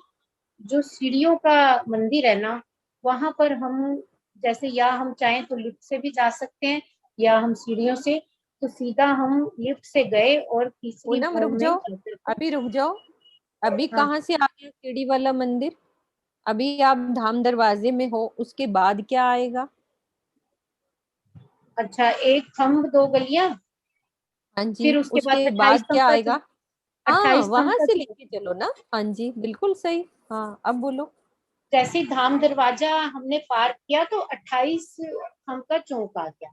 जो सीढ़ियों का मंदिर है ना, वहां पर हम जैसे, या हम चाहें तो लिफ्ट से भी जा सकते हैं या हम सीढ़ियों से, तो सीधा हम लिफ्ट से गए और तीसरी पूनम रुक भूम में जाओ, अभी रुक जाओ। अभी हाँ। कहाँ से आ गया सीढ़ी वाला मंदिर? अभी आप धाम दरवाजे में हो, उसके बाद क्या आएगा? अच्छा, 1 थंब 2 गलियां, हाँ जी, फिर उसके बाद उसके 28 बाद स्तंभ क्या का आएगा? हाँ 28 स्तंभ वहां का से चौक। लेके चलो ना। हाँ जी बिल्कुल सही। हाँ अब बोलो। जैसे धाम दरवाजा हमने पार किया तो 28 स्तंभ का चौक आ गया।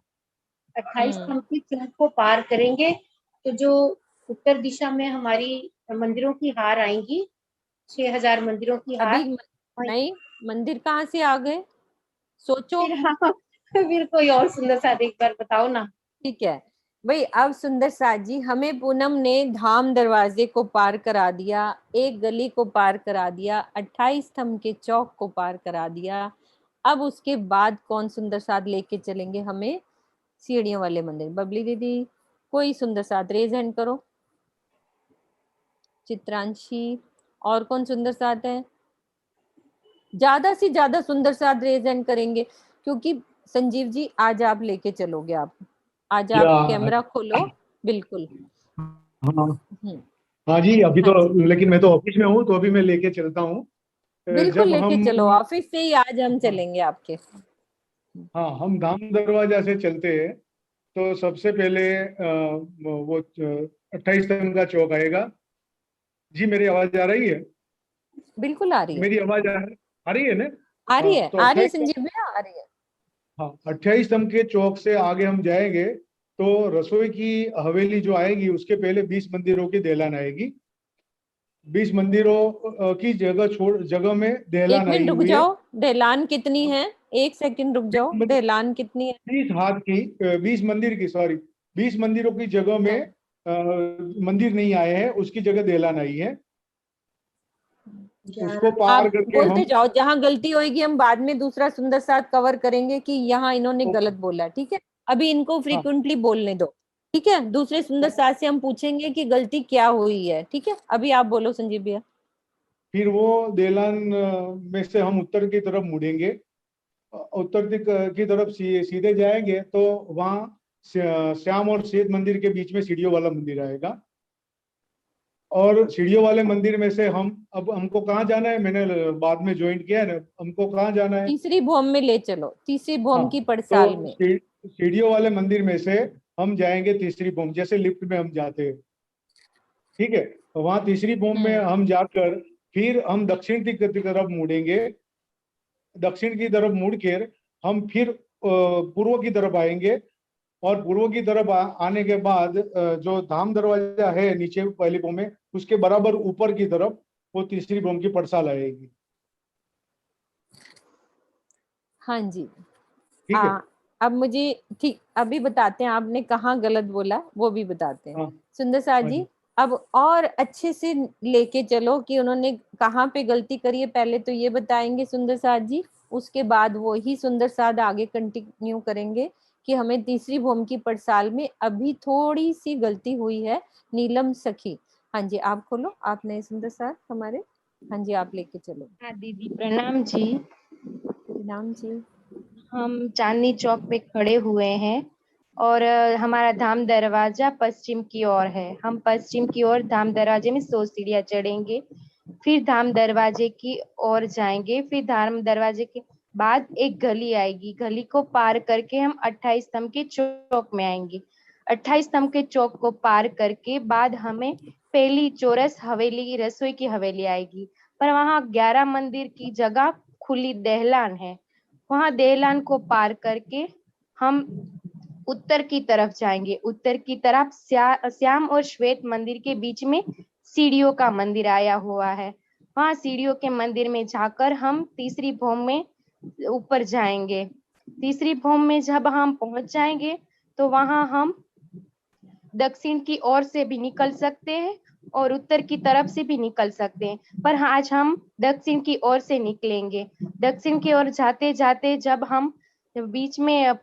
28 स्तंभ की चौक को पार करेंगे तो जो उत्तर दिशा में हमारी मंदिरों की हार आएंगी, 6000 मंदिरों की हार। अभी नहीं, मंदिर कहाँ से आ गए? सोचो। फिर कोई और सुंदर सा एक बार बताओ ना। ठीक है भाई, अब सुंदर साथ जी, हमें पूनम ने धाम दरवाजे को पार करा दिया, एक गली को पार करा दिया, 28 स्तंभ के चौक को पार करा दिया। अब उसके बाद कौन सुंदर साथ लेके चलेंगे हमें? सीढ़ियों वाले मंदिर। बबली दीदी कोई सुंदर साथ रेज हैंड करो। चित्रांशी, और कौन सुंदर साथ है? ज्यादा से ज्यादा सुंदर साथ रेज हैंड करेंगे, क्योंकि संजीव जी आज आप लेके चलोगे। आप आज आप कैमरा खोलो। बिल्कुल। हाँ हाँ जी, अभी हाँ तो जी। लेकिन मैं तो ऑफिस में हूँ, तो अभी मैं लेके चलता हूँ। बिल्कुल जब लेके हम चलो, ऑफिस से ही आज हम चलेंगे आपके। हाँ हम धाम दरवाजा से चलते हैं तो सबसे पहले वो 28 स्तंभ का चौक आएगा। जी मेरी आवाज आ रही है? बिल्कुल आ रही है। मेरी आवाज आ रही है ना? आ रही है, तो आ रही है 28 संजीव भैया, आ रही है। हाँ 28 स्तंभ के चौक से आगे हम जाएंगे तो रसोई की हवेली जो आएगी, उसके पहले 20 मंदिरों की दहलान आएगी। 20 मंदिरों की जगह में एक दहलान आई मिनट रुक हुई है। जाओ, दहलान कितनी है? 1 सेकंड रुक जाओ, दहलान कितनी है? 20 हाथ की 20 मंदिर की, सॉरी 20 मंदिरों की जगह में मंदिर नहीं आए हैं, उसकी जगह दहलान आई है। उसको पार आप करके बोलते हम जाओ, जहां गलती होगी हम बाद में दूसरा सुंदर साथ कवर करेंगे कि यहाँ इन्होंने गलत बोला। ठीक है, अभी इनको फ्रीक्वेंटली बोलने दो। ठीक है, दूसरे सुंदर साथ से हम पूछेंगे कि गलती क्या हुई है। ठीक है, अभी आप बोलो संजीव भैया। फिर वो दहलान में से हम उत्तर की तरफ मुड़ेंगे। उत्तर की तरफ सीधे जाएंगे तो वहाँ श्याम और श्वेत मंदिर के बीच में सीढ़ियों वाला मंदिर आएगा। और सीढ़ियों वाले मंदिर में से हम, अब हमको कहाँ जाना है, मैंने बाद में ज्वाइन किया है ना, हमको कहाँ जाना है? तीसरी भूम में ले चलो, तीसरी भूम की पड़साल तो में। सीढ़ियों वाले मंदिर में से हम जाएंगे तीसरी भूम, जैसे लिफ्ट में हम जाते हैं। ठीक है, तो वहाँ तीसरी भूम में हम जाकर फिर हम दक्षिण की तरफ मुड़ेंगे। दक्षिण की तरफ मुड़कर हम फिर पूर्व की तरफ आएंगे। और पूर्व की तरफ आने के बाद जो धाम दरवाजा है नीचे पहली भूम में, उसके बराबर ऊपर की तरफ वो तीसरी भूम की पड़साल आएगी। हाँ जी। ठीक है। अब मुझे ठीक अभी बताते हैं, आपने कहाँ गलत बोला वो भी बताते हैं। हाँ। सुंदर सार हाँ जी, जी। अब और अच्छे से लेके चलो कि उन्होंने कहाँ पे गलती करी है, पहले तो ये बताएंगे सुंदर सार जी, उसके बाद वो ही सुंदर सार आगे कंटिन्यू करेंगे कि हमें तीसरी भूमि की पड़साल में अभी थोड़ी सी गलती हुई है। नीलम सखी, हाँ जी आप खोलो, आप नए सुंदर सार हमारे। हाँ जी आप लेके चलो। हाँ दीदी प्रणाम जी। प्रणाम जी। हम चांदनी चौक पे खड़े हुए हैं और हमारा धाम दरवाजा पश्चिम की ओर है। हम पश्चिम की ओर धाम दरवाजे में 100 सीढ़ियां चढ़ेंगे, फिर धाम दरवाजे की ओर जाएंगे, फिर धाम दरवाजे के बाद एक गली आएगी। गली को पार करके हम 28 स्तंभ के चौक में आएंगे। 28 स्तंभ के चौक को पार करके बाद हमें पहली चौरस हवेली, रसोई की हवेली आएगी। पर वहाँ 11 मंदिर की जगह खुली दहलान है। वहाँ दहलान को पार करके हम उत्तर की तरफ जाएंगे। उत्तर की तरफ श्याम और श्वेत मंदिर के बीच में सीढ़ियों का मंदिर आया हुआ है। वहाँ सीढ़ियों के मंदिर में जाकर हम तीसरी भौम में ऊपर जाएंगे। तीसरी भौम में जब हम पहुंच जाएंगे तो वहाँ हम दक्षिण की ओर से भी निकल सकते हैं और उत्तर की तरफ से भी निकल सकते हैं, पर आज हम दक्षिण की ओर से निकलेंगे। दक्षिण की ओर जाते जाते जब हम बीच में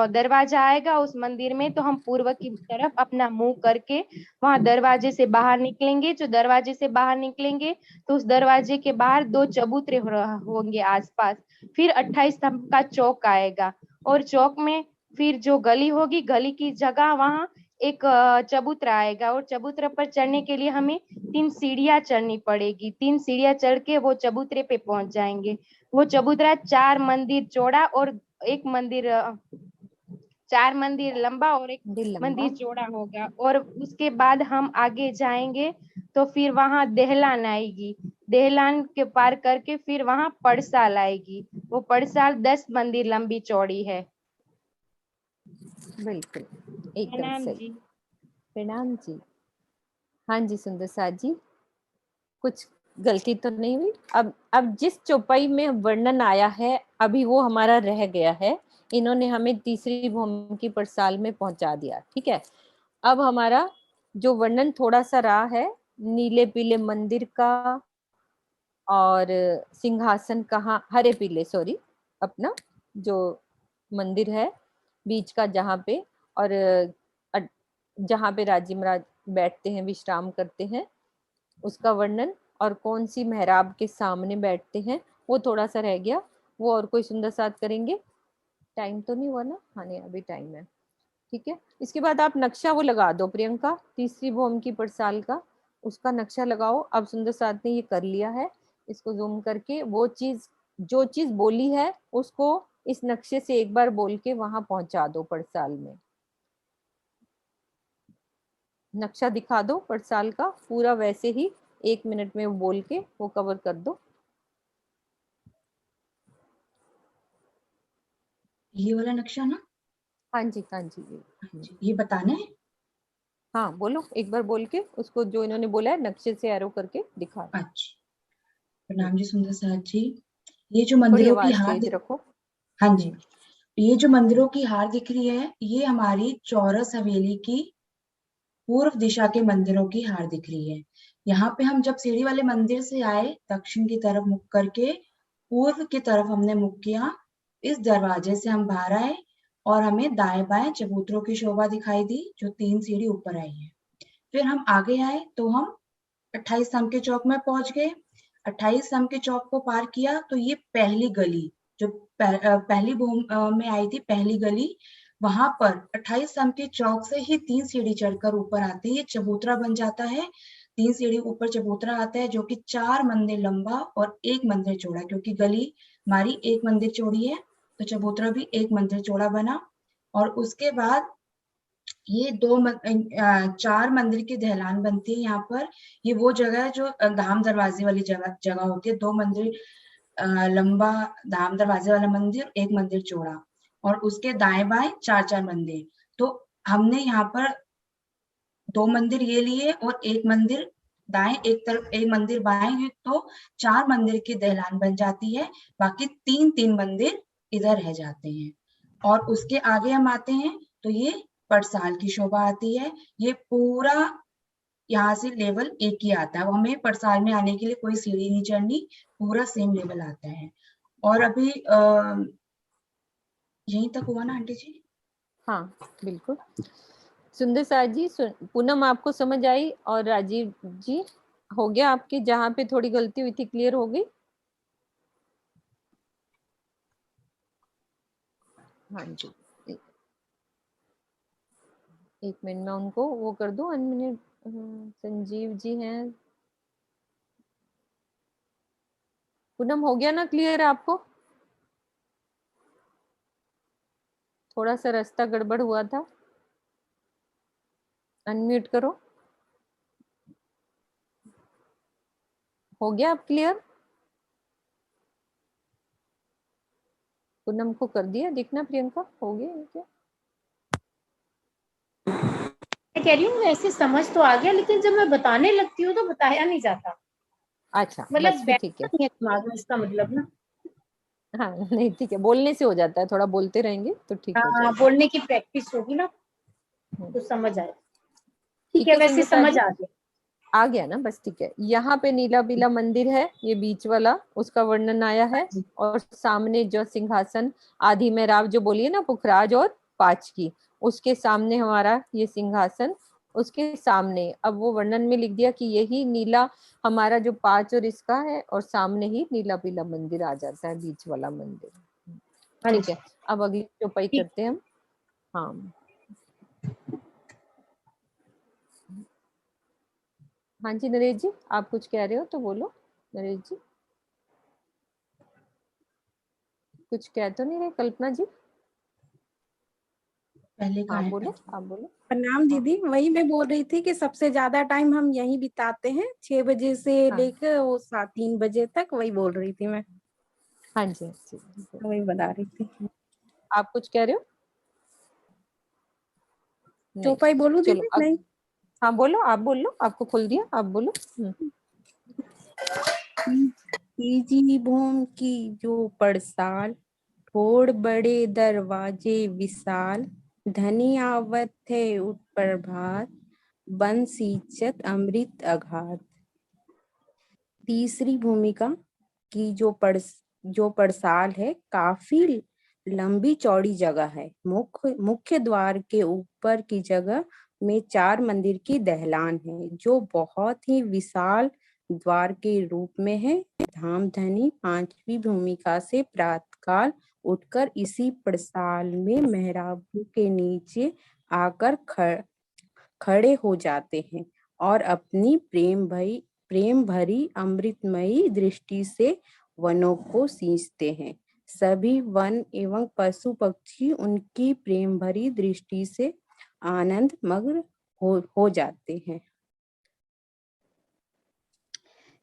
दरवाजा आएगा उस मंदिर में, तो हम पूर्व की तरफ अपना मुंह करके वहां दरवाजे से बाहर निकलेंगे। जो दरवाजे से बाहर निकलेंगे तो उस दरवाजे के बाहर 2 चबूतरे होंगे आसपास। फिर 28 स्तंभ का चौक आएगा और चौक में फिर जो गली होगी, गली की जगह वहां एक चबूतरा आएगा और चबूतरे पर चढ़ने के लिए हमें 3 सीढ़ियां चढ़नी पड़ेगी। 3 सीढ़ियां चढ़ के वो चबूतरे पे पहुंच जाएंगे। वो चबूतरा 4 मंदिर चौड़ा और एक मंदिर 4 मंदिर लंबा और एक मंदिर चौड़ा होगा। और उसके बाद हम आगे जाएंगे तो फिर वहां दहलान आएगी। दहलान के पार करके फिर वहां पड़साल आएगी। वो पड़साल 10 मंदिर लंबी चौड़ी है। बिल्कुल एकदम प्रणाम सही। जी। प्रणाम जी। हाँ जी सुंदर सार जी, कुछ गलती तो नहीं हुई। अब जिस चौपाई में वर्णन आया है अभी वो हमारा रह गया है। इन्होंने हमें तीसरी भूमि की पड़साल में पहुंचा दिया, ठीक है। अब हमारा जो वर्णन थोड़ा सा रहा है नीले पीले मंदिर का और सिंहासन कहाँ, हरे पीले सॉरी, अपना जो मंदिर है बीच का जहाँ पे, और जहाँ पे राजी महाराज बैठते हैं विश्राम करते हैं उसका वर्णन, और कौन सी मेहराब के सामने बैठते हैं वो थोड़ा सा रह गया। वो और कोई सुंदर साथ करेंगे। टाइम तो नहीं हुआ ना? हाँ नहीं अभी टाइम है, ठीक है। इसके बाद आप नक्शा वो लगा दो प्रियंका, तीसरी भूमि की पड़साल का उसका नक्शा लगाओ। अब सुंदर साथ ने ये कर लिया है, इसको जूम करके वो चीज जो चीज बोली है उसको इस नक्शे से एक बार बोल के वहां पहुंचा दो पड़साल में। नक्शा दिखा दो पड़साल का पूरा, वैसे ही 1 मिनट में बोल के वो कवर कर दो। ये वाला नक्शा ना? हाँ जी हाँ जी। ये बताना है? हाँ बोलो एक बार बोल के उसको, जो इन्होंने बोला है नक्शे से एरो करके दिखा दो। अच्छा। प्रणाम जी सुंदर साथ जी। ये जो मंदिरों की हार तेज रखो। हाँ जी, ये जो मंदिरों की हार दिख रही है ये हमारी चौरस हवेली की पूर्व दिशा के मंदिरों की हार दिख रही है। यहाँ पे हम जब सीढ़ी वाले मंदिर से आए दक्षिण की तरफ मुख करके पूर्व की तरफ हमने मुख किया, इस दरवाजे से हम बाहर आए और हमें दाएं बाएं चबूतरों की शोभा दिखाई दी जो 3 सीढ़ी ऊपर आई है। फिर हम आगे आए तो हम 28 स्तंभ के चौक में पहुंच गए। 28 स्तंभ के चौक को पार किया तो ये पहली गली जो पहली भूमि में आई थी, पहली गली, वहां पर 28 स्तंभ के चौक से ही 3 सीढ़ी चढ़कर ऊपर आते हैं, ये चबूतरा बन जाता है। 3 सीढ़ी ऊपर चबूतरा आता है जो कि 4 मंदिर लंबा और 1 मंदिर चौड़ा, क्योंकि गली हमारी 1 मंदिर चौड़ी है तो चबूतरा भी 1 मंदिर चौड़ा बना। और उसके बाद ये 4 मंदिर की दहलान बनती है यहाँ पर। ये वो जगह है जो धाम दरवाजे वाली जगह होती है। 2 मंदिर लंबा धाम दरवाजे वाला मंदिर, 1 मंदिर चौड़ा, और उसके दाएं बाएं 4-4 मंदिर। तो हमने यहाँ पर 2 मंदिर ये लिए और 1 मंदिर दाएं, एक तरफ 1 मंदिर बाएं, तो 4 मंदिर की दहलान बन जाती है। बाकी 3-3 मंदिर इधर रह जाते हैं। और उसके आगे हम आते हैं तो ये पड़साल की शोभा आती है। ये पूरा यहाँ से लेवल एक ही आता है, वो हमें पड़साल में आने के लिए कोई सीढ़ी नहीं चढ़नी, पूरा सेम लेवल आता है। और अभी यहीं तक हुआ ना आंटी जी? हाँ बिल्कुल। सुंदर साज जी, पूनम आपको समझ आई? और राजीव जी हो गया आपके? जहाँ पे थोड़ी गलती हुई थी क्लियर हो गई? हाँ जी, एक मिनट में उनको वो कर दूं, अनम्यूट। संजीव जी हैं। पूनम हो गया ना क्लियर आपको? थोड़ा सा रास्ता गड़बड़ हुआ था, अनम्यूट करो। हो गया आप क्लियर? पूनम को कर दिया दिखना? प्रियंका हो गया क्या? मैं कह रही हूँ वैसे समझ तो आ गया, लेकिन जब मैं बताने लगती हूँ तो बताया नहीं जाता। अच्छा मतलब बस फिर ठीक है। नहीं है दिमाग में, इसका मतलब ना। हाँ नहीं ठीक है, बोलने से हो जाता है, थोड़ा बोलते रहेंगे तो ठीक हो हाँ, जाएगा। बोलने की प्रैक्टिस होगी ना तो समझ आए। ठीक है, वैसे सुंदरता समझ जी? आ गया। आ गया ना? बस ठीक है। यहाँ पे नीला पीला मंदिर है, ये बीच वाला, उसका वर्णन आया है। और सामने जो सिंहासन आधी मेहराब जो बोलिए ना, पुखराज और पांच की, उसके सामने हमारा ये सिंहासन, उसके सामने अब वो वर्णन में लिख दिया कि यही नीला हमारा जो पांच और इसका है, और सामने ही नीला पीला मंदिर आ जाता है, बीच वाला मंदिर। ठीक है, अब अगली चौपाई करते हैं हम। हाँ हाँ जी नरेश जी, आप कुछ कह रहे हो तो बोलो। नरेश जी कुछ कह तो नहीं रहे? कल्पना जी पहले हाँ बोलो, आप बोलो। प्रणाम दीदी, वही मैं बोल रही थी कि सबसे ज्यादा टाइम हम यहीं बिताते हैं, 6 बजे से लेकर वो 3 बजे तक, वही बोल रही थी मैं। हाँ जी वही बता रही थी। आप कुछ कह रहे हो? चौपाई बोलूं दीदी? नहीं हाँ बोलो, आप बोलो, आपको खोल दिया, आप बोलो। तीजी भूम की जो पड़साल, ठोड़ बड़े दरवाजे विशाल, धनी आवत है उठ प्रभात, बन सींचत अमृत अघात। तीसरी भूमिका की जो पड़साल है, काफी लंबी चौड़ी जगह है। मुख्य द्वार के ऊपर की जगह में 4 मंदिर की दहलान है, जो बहुत ही विशाल द्वार के रूप में है। धामधनी पांचवी भूमिका से प्रातःकाल उठकर इसी पड़साल में मेहराबों के नीचे आकर खड़े हो जाते हैं और अपनी प्रेम भरी अमृतमयी दृष्टि से वनों को सींचते हैं। सभी वन एवं पशु पक्षी उनकी प्रेम भरी दृष्टि से आनंद मग्न हो जाते हैं।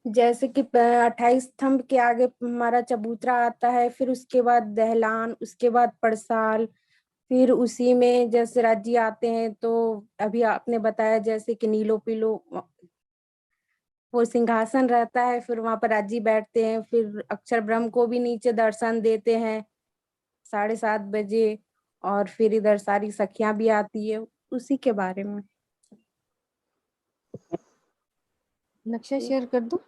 जैसे कि 28 स्तंभ के आगे हमारा चबूतरा आता है, फिर उसके बाद दहलान, उसके बाद पड़साल, फिर उसी में जैसे राज्य आते हैं तो अभी आपने बताया जैसे कि नीलो पीलो वो सिंहासन रहता है, फिर वहां पर राज्य बैठते हैं, फिर अक्षर ब्रह्म को भी नीचे दर्शन देते हैं 7:30 बजे, और फिर इधर सारी सखियां भी आती है, उसी के बारे में। नक्शा शेयर कर दो।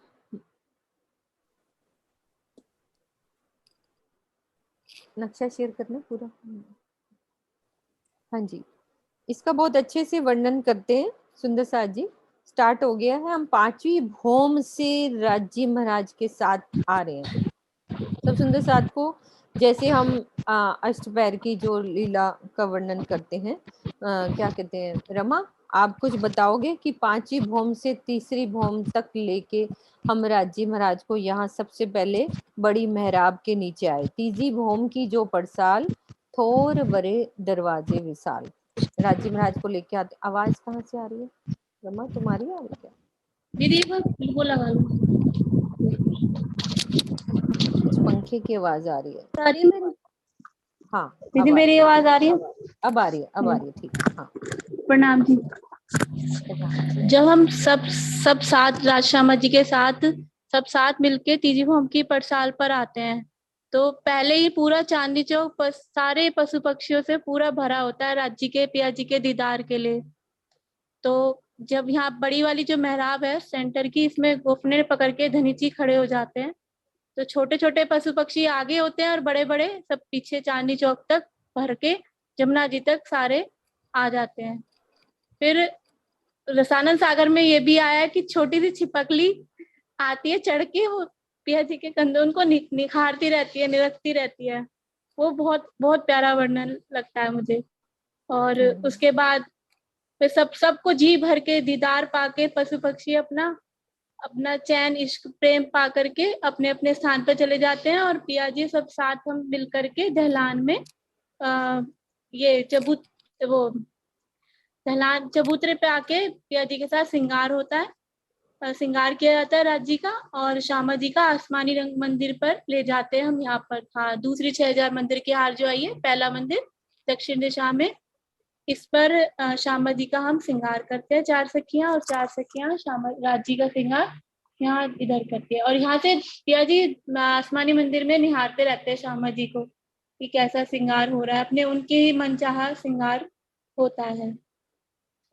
नक्शा शेयर करना पूरा। हाँ जी, इसका बहुत अच्छे से वर्णन करते हैं सुंदर साथ जी। स्टार्ट हो गया है, हम 5वीं भौम से राज्य महाराज के साथ आ रहे हैं। सब सुंदर साथ को जैसे हम अष्टपैर की जो लीला का वर्णन करते हैं, क्या कहते हैं रमा, आप कुछ बताओगे कि 5वीं भौम से तीसरी भौम तक लेके हम राज्य महाराज को यहाँ सबसे पहले बड़ी मेहराब के नीचे आए। तीसरी भौम की जो पड़साल, थोर बड़े दरवाजे विशाल, राज्य महाराज को लेके आते। आवाज कहाँ से आ रही है रमा, तुम्हारी आ रही है क्या? दीदी वो लगा लो। पंखे की आवाज आ रही है। आ रही है मेरी? हाँ दीदी मेरी आवाज आ रही है? अब आ रही है, अब आ रही है, ठीक है। हाँ प्रणाम जी। जब हम सब साथ राजश्यामा जी के साथ सब साथ मिलके तीजी भौम की पड़साल पर आते हैं, तो पहले ही पूरा चांदनी चौक सारे पशु पक्षियों से पूरा भरा होता है राज्य के पिया जी के दीदार के लिए। तो जब यहाँ बड़ी वाली जो मेहराब है सेंटर की, इसमें गोफने पकड़ के धनी जी खड़े हो जाते हैं। तो छोटे छोटे पशु पक्षी आगे होते हैं और बड़े बड़े सब पीछे चांदनी चौक तक भर के जमुना जी तक सारे आ जाते हैं। फिर रसानंद सागर में ये भी आया है कि छोटी सी छिपकली आती है चढ़ के, वो पिया जी के कंधे उनको निखारती रहती है, निरखती रहती है। वो बहुत बहुत प्यारा वर्णन लगता है मुझे। और उसके बाद फिर सबको जी भर के दीदार पाके पशु पक्षी अपना अपना चैन इश्क प्रेम पा करके अपने अपने स्थान पर चले जाते हैं। और पिया जी सब साथ हम मिल करके दहलान में ये दहलान चबूतरे पे आके पिया जी के साथ श्रृंगार होता है, श्रृंगार किया जाता है राज जी का। और श्यामा जी का आसमानी रंग मंदिर पर ले जाते हैं हम। यहाँ पर था दूसरी 6000 मंदिर की हार जो आई है, पहला मंदिर दक्षिण दिशा में, इस पर श्यामा जी का हम श्रृंगार करते हैं 4 सखियां, और 4 सखियां श्यामा राज जी का श्रृंगार यहाँ इधर करती है। और यहाँ से पिया जी आसमानी मंदिर में निहारते रहते हैं श्यामा जी को कि कैसा श्रृंगार हो रहा है, अपने उनके ही मनचाहा श्रृंगार होता है।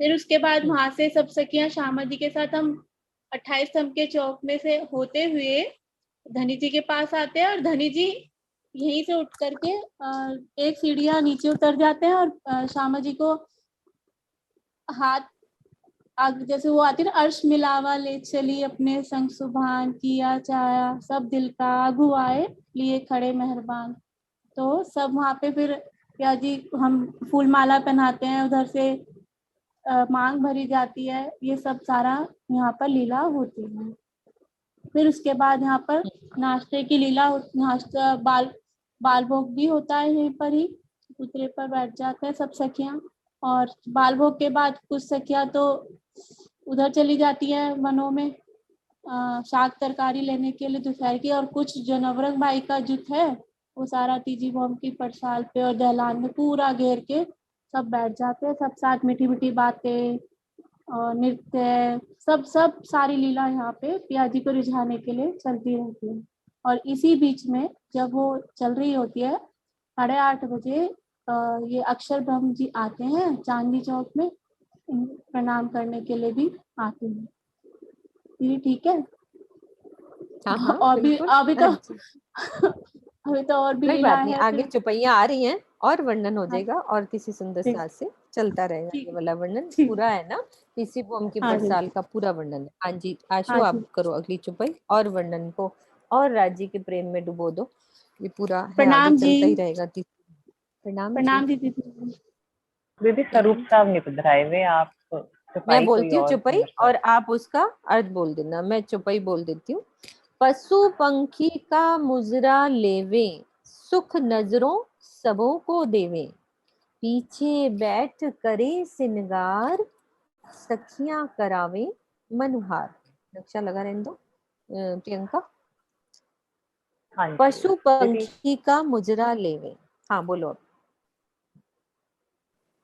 फिर उसके बाद वहां से सब सखियां श्यामा जी के साथ हम 28 स्तंभ के चौक में से होते हुए धनी जी के पास आते हैं। और धनी जी यहीं से उठ करके एक सीढ़ियां नीचे उतर जाते हैं और श्यामा जी को हाथ जैसे वो आती है ना, अर्श मिलावा ले चली अपने संग सुभान, किया चाया सब दिल का आगू आए लिए खड़े मेहरबान। तो सब वहाँ पे फिर पिया जी हम फूल माला पहनाते हैं, उधर से मांग भरी जाती है, ये सब सारा यहाँ पर लीला होती है। फिर उसके बाद यहाँ पर नाश्ते की लीला, नाश्ता बाल भोग भी होता है यहीं पर ही, उतरे पर बैठ जाते हैं सब सखियां। और बाल भोग के बाद कुछ सखियां तो उधर चली जाती हैं वनों में शाक तरकारी लेने के लिए दोपहर की, और कुछ जो नवरंग भाई का जुट है वो सारा तीजी बॉम की पड़साल पे और दहलान में पूरा घेर के सब बैठ जाते हैं, सब साथ मीठी मीठी बातें और नृत्य सब सारी लीला यहाँ पे पिया जी को रिझाने के लिए चलती रहती है। और इसी बीच में जब वो चल रही होती है 8:30 बजे ये अक्षर ब्रह्म जी आते हैं चांदनी चौक में, प्रणाम करने के लिए भी आते हैं। ये ठीक है? हाँ और भी अभी तो अभी तो और भी कोई लीला बात नहीं, है। आगे चौपाइयाँ आ रही हैं और वर्णन हो जाएगा और किसी सुंदर साज से चलता रहेगा। ये वाला वर्णन पूरा है ना, तीसरी बॉम की बरसाल का पूरा वर्णन है। हाँ जी आशु, आप करो अगली चौपाई और वर्णन को और राज्य के प्रेम में डुबो दो। ये पूरा है, आगे चलता ही रहेगा। प्रणाम दीदी। दीदी स्वरूप साहब नहीं पधराए हुए, आप मैं बोलती हूँ चौपाई और आप उसका अर्थ बोल देना। मैं चौपाई बोल देती हूँ। पशु पंखी का मुजरा लेवे, सुख नजरों सबों को देवे, पीछे बैठ करे सिनगार, सखियां करावे मनुहार। नक्शा लगा रहने दो प्रियंका। पशु पंखी का मुजरा लेवे, हाँ बोलो।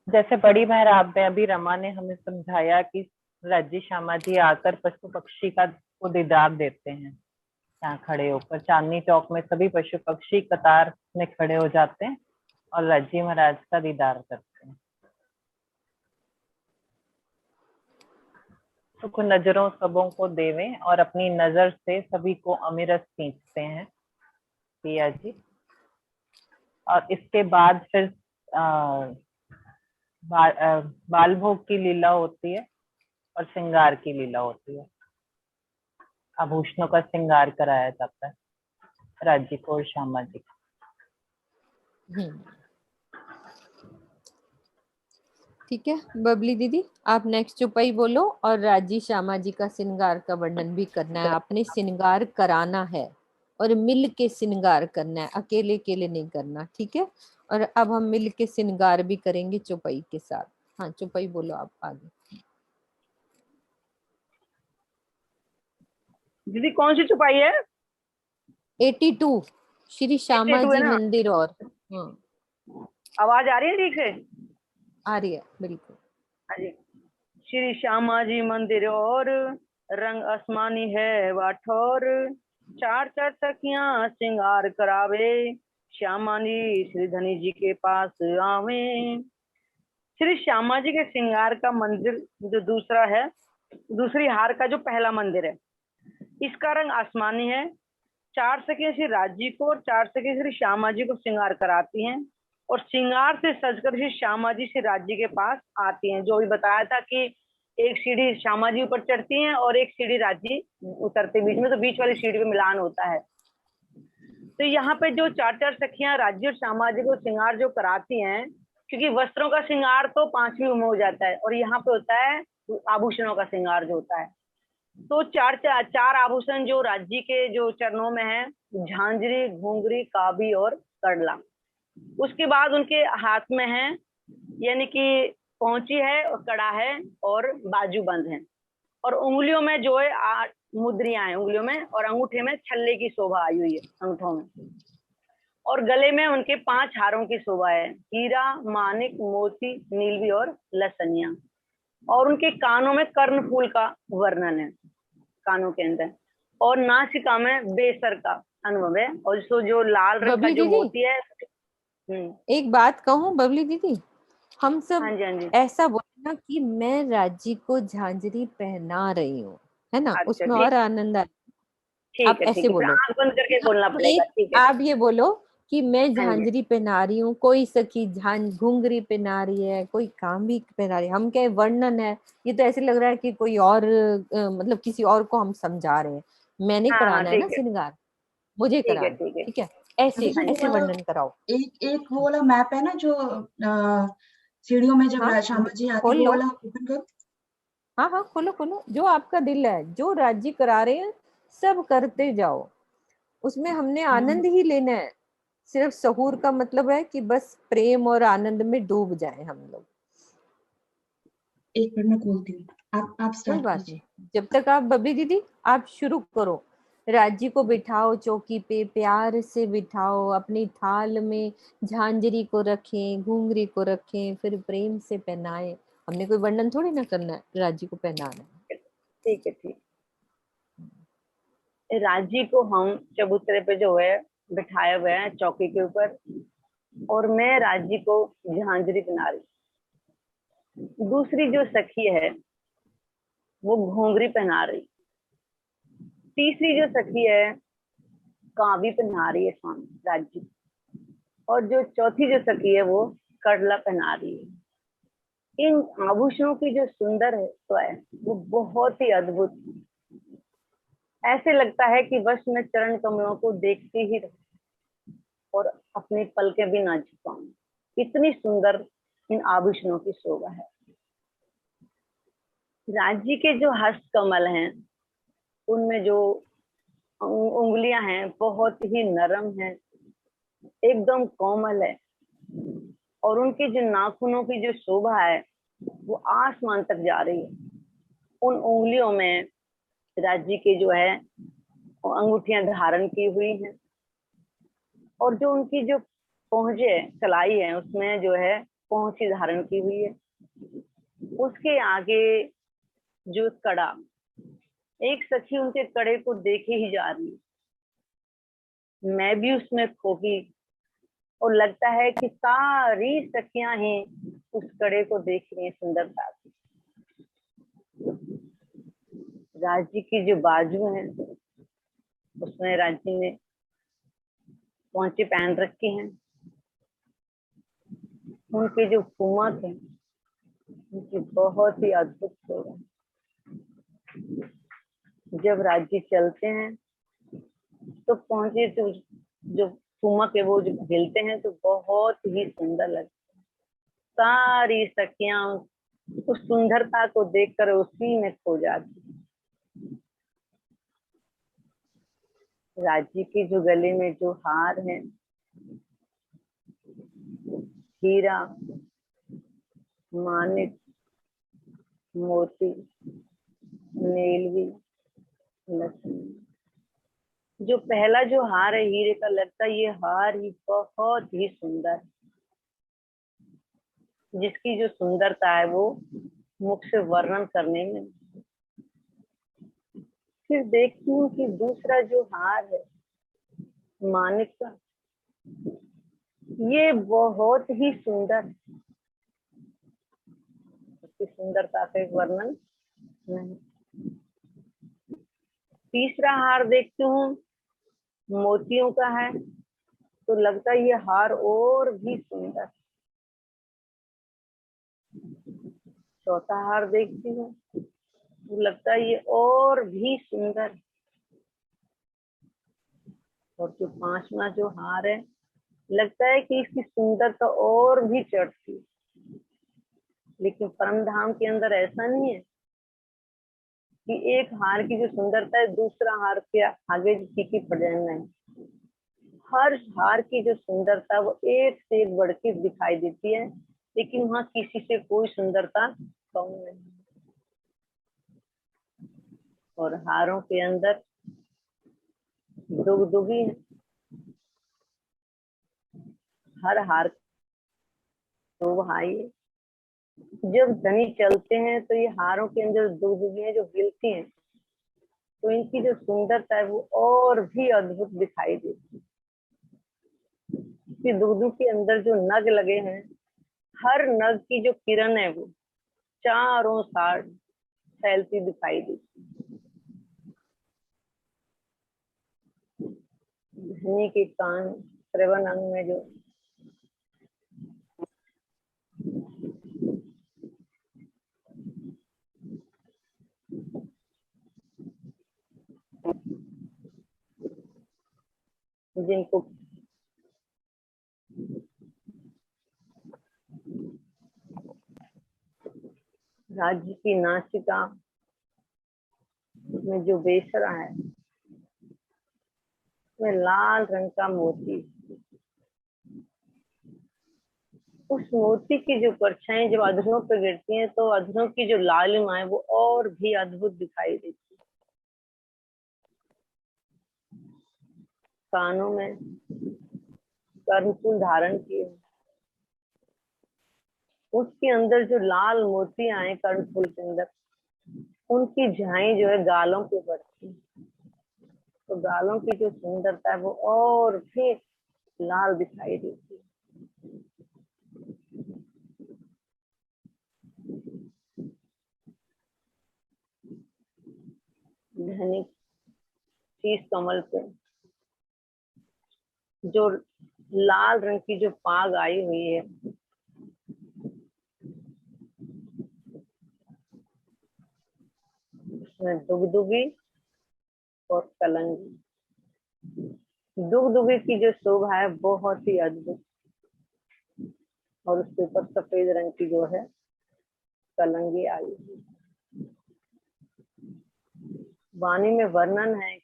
जैसे बड़ी मेहराब में अभी रमा ने हमें समझाया कि राज्य श्यामा जी आकर पशु पक्षी का को दीदार देते हैं। यहाँ खड़े होकर चांदनी चौक में सभी पशु पक्षी कतार में खड़े हो जाते हैं और राज्य महाराज का दीदार करते हैं। सुख नजरों सबों को देवे और अपनी नजर से सभी को अमिरस खींचते हैं पिया जी। और इसके बाद फिर बाल भोग की लीला होती है और श्रृंगार की लीला होती है। आभूषणों का श्रृंगार कराया जाता है राज्य को और श्यामा जी को। ठीक है बबली दीदी, आप नेक्स्ट चौपाई बोलो और राजी श्यामा जी का श्रृंगार का वर्णन भी करना है। आपने श्रृंगार कराना है और मिल के श्रृंगार करना है, अकेले अकेले नहीं करना, ठीक है? और अब हम मिल के श्रृंगार भी करेंगे चौपाई के साथ। हाँ चौपाई बोलो आप आगे। दीदी कौन सी चौपाई है? 82 श्री श्यामा जी मंदिर। और आवाज आ रही है ठीक से? आ रही है बिल्कुल। हाँ जी। श्री श्यामा जी मंदिर और रंग आसमानी है वाठौर, चार चार सखियां श्रृंगार करावे, श्यामा जी श्री धनी जी के पास आवे। श्री श्यामा जी के श्रृंगार का मंदिर जो दूसरा है, दूसरी हार का जो पहला मंदिर है, इसका रंग आसमानी है। चार सखियां श्री राजी को और चार सखियां श्री श्यामा जी को श्रृंगार कराती हैं और श्रृंगार से सजकर श्री श्यामा जी श्री राजी के पास आती हैं। जो भी बताया था कि एक सीढ़ी श्यामा जी ऊपर चढ़ती हैं और एक सीढ़ी राजी उतरते बीच में, तो बीच वाली सीढ़ी पे मिलान होता है। तो यहाँ पे जो चार चार सखियां राजी और श्यामा जी को श्रृंगार जो कराती हैं, क्योंकि वस्त्रों का श्रृंगार तो 5वीं में हो जाता है और यहाँ पे होता है आभूषणों का श्रृंगार जो होता है। तो चार आभूषण जो राज्य के जो चरणों में है, झांझरी, घुंघरी, काबी और करला। उसके बाद उनके हाथ में है, यानी कि पहुंची है और कड़ा है और बाजूबंद है, और उंगलियों में जो है 8 मुद्रियां हैं उंगलियों में, और अंगूठे में छल्ले की शोभा आई हुई है अंगूठों में, और गले में उनके 5 हारों की शोभा है, हीरा, मानिक, मोती, नीलवी और लसनिया। और उनके कानों में कर्ण फूल का वर्णन है कानों के अंदर, और नासिका में बेसर का अनुभव है, और जो लाल रंग का जो मोती है। एक बात कहूँ बबली दीदी, हम सब हाँ जी। ऐसा बोलना कि मैं राजी को झांझरी पहना रही हूँ, है ना? अच्छा, उसमें और आनंद आता। आप ऐसे बोलो, आंख बंद करके बोलना पड़ेगा। ठीक है, आप ये बोलो कि मैं हाँ जी। झांझरी पहना रही हूँ, कोई सखी घुंघरी पहना रही है, कोई कांबी पहना रही है। हम क्या वर्णन है, ये तो ऐसे लग रहा है कि कोई और मतलब किसी और को हम समझा रहे हैं। मैंने हाँ, कराना है ना ठीक है, श्रृंगार, मुझे ठीक है, कराना, ठीक है। ठीक है? ऐसे दीदी, ऐसे वर्णन कराओ। एक वो वाला मैप है ना जो सीढ़ियों में जब हाँ, श्यामा जी आती, खोल वो लो। वाला ओपन करो। हाँ हाँ, खोलो खोलो, जो आपका दिल है, जो राज्य करा रहे हैं सब करते जाओ, उसमें हमने आनंद ही लेना है। सिर्फ सहूर का मतलब है कि बस प्रेम और आनंद में डूब जाए हम लोग। एक मिनट में खोलती हूँ, आप कोई स्टार्ट बात कीजिए। नहीं, जब तक आप बबली दीदी आप शुरू करो। राज्य को बिठाओ चौकी पे, प्यार से बिठाओ, अपनी थाल में झांझरी को रखें, घुंघरी को रखें, फिर प्रेम से पहनाएं। हमने कोई वर्णन थोड़ी ना करना है, राज्य को पहनाना है। ठीक है, ठीक। राजी को हम चबूतरे पे जो है बिठाए हुए हैं चौकी के ऊपर, और मैं राजी को झांझरी पहना रही। दूसरी जो सखी है वो घोंघरी पहना रही। तीसरी जो सखी है कांवी पहना रही है सामने राजी, और जो चौथी जो सखी है वो करला पहना रही है। इन आभूषणों की जो सुंदर है तो है वो बहुत ही अद्भुत, ऐसे लगता है कि बस मैं चरण कमलों को देखती ही रहूं और अपनी पलकें भी ना झुकाऊं। इतनी सुंदर इन आभूषणों की शोभा है। राज्य के जो हस्त कमल हैं उनमें जो उंगलियां हैं बहुत ही नरम है, एकदम कोमल है, और उनके जो नाखूनों की जो शोभा है वो आसमान तक जा रही है। उन उंगलियों में राज्य के जो है अंगूठियां धारण की हुई हैं, और जो उनकी जो पहुंचे कलाई है उसमें जो है पहुंची धारण की हुई है। उसके आगे जो कड़ा, एक सखी उनके कड़े को देखे ही जा रही है। मैं भी उसमें खो गई, और लगता है कि सारी सखियां ही उस कड़े को देख रही हैं सुंदरता से। राज्य की जो बाजू है उसमें राज्य ने पहुंचे पहन रखी हैं। उनके जो कुमक है उनकी बहुत ही अद्भुत शोभा है। जब राज्य चलते हैं तो पहुंचे तो जो कुमक है वो जब हिलते हैं तो बहुत ही सुंदर लगता है। सारी सखियां उस सुंदरता को देखकर उसी में खो जाती। राज्य के जो गले में जो हार है, हीरा, मानिक, मोती, नीलवी, लक्ष्मी। जो पहला जो हार है हीरे का, लगता है ये हार ही बहुत ही सुंदर, जिसकी जो सुंदरता है वो मुख से वर्णन करने में। फिर देखती हूँ कि दूसरा जो हार है मानिक का, ये बहुत ही सुंदर, उसकी सुंदरता का एक वर्णन नहीं। तीसरा हार देखती हूँ मोतियों का है, तो लगता है ये हार और भी सुंदर। चौथा हार देखती हूँ तो लगता है ये और भी सुंदर। और जो पांचवा जो हार है, लगता है कि इसकी सुंदरता और भी चढ़ती। लेकिन परम धाम के अंदर ऐसा नहीं है कि एक हार की जो सुंदरता है दूसरा हार के आगे फीकी पड़ जाए, नहीं। हर हार की जो सुंदरता वो एक से एक बढ़ के दिखाई देती है, लेकिन वहां किसी से कोई सुंदरता कम नहीं। और हारों के अंदर दुगदुगी है, हर हार दो भाई। जब धनी चलते हैं तो ये हारों के अंदर दुगदुगियां जो हिलती हैं, तो इनकी जो सुंदरता है वो और भी अद्भुत दिखाई देती है। कि दुगदुग के अंदर जो नग लगे हैं, हर नग की जो किरण है वो चारों साइड फैलती दिखाई देती है। धनी के कान श्रवण अंग में जो जिनको राज्य की नासिका में जो बेसरा है, में लाल रंग का मोती, उस मोती की जो परछाएं जब अधरों पर गिरती हैं तो अधरों की जो लालिमा है वो और भी अद्भुत दिखाई देती है। कानों में कर्णफूल धारण किए, उसके अंदर जो लाल मोती आए कर्णफूल के अंदर, उनकी झाई जो है गालों पे पड़ती है, तो गालों की जो सुंदरता है वो और भी लाल दिखाई देती है। धनी शीश कमल पे जो लाल रंग की जो पाग आई हुई है, उसमें दुगदुगी और कलंगी। दुगदुगी की जो शोभा है बहुत ही अद्भुत, और उसके ऊपर सफेद रंग की जो है कलंगी आई हुई। वाणी में वर्णन है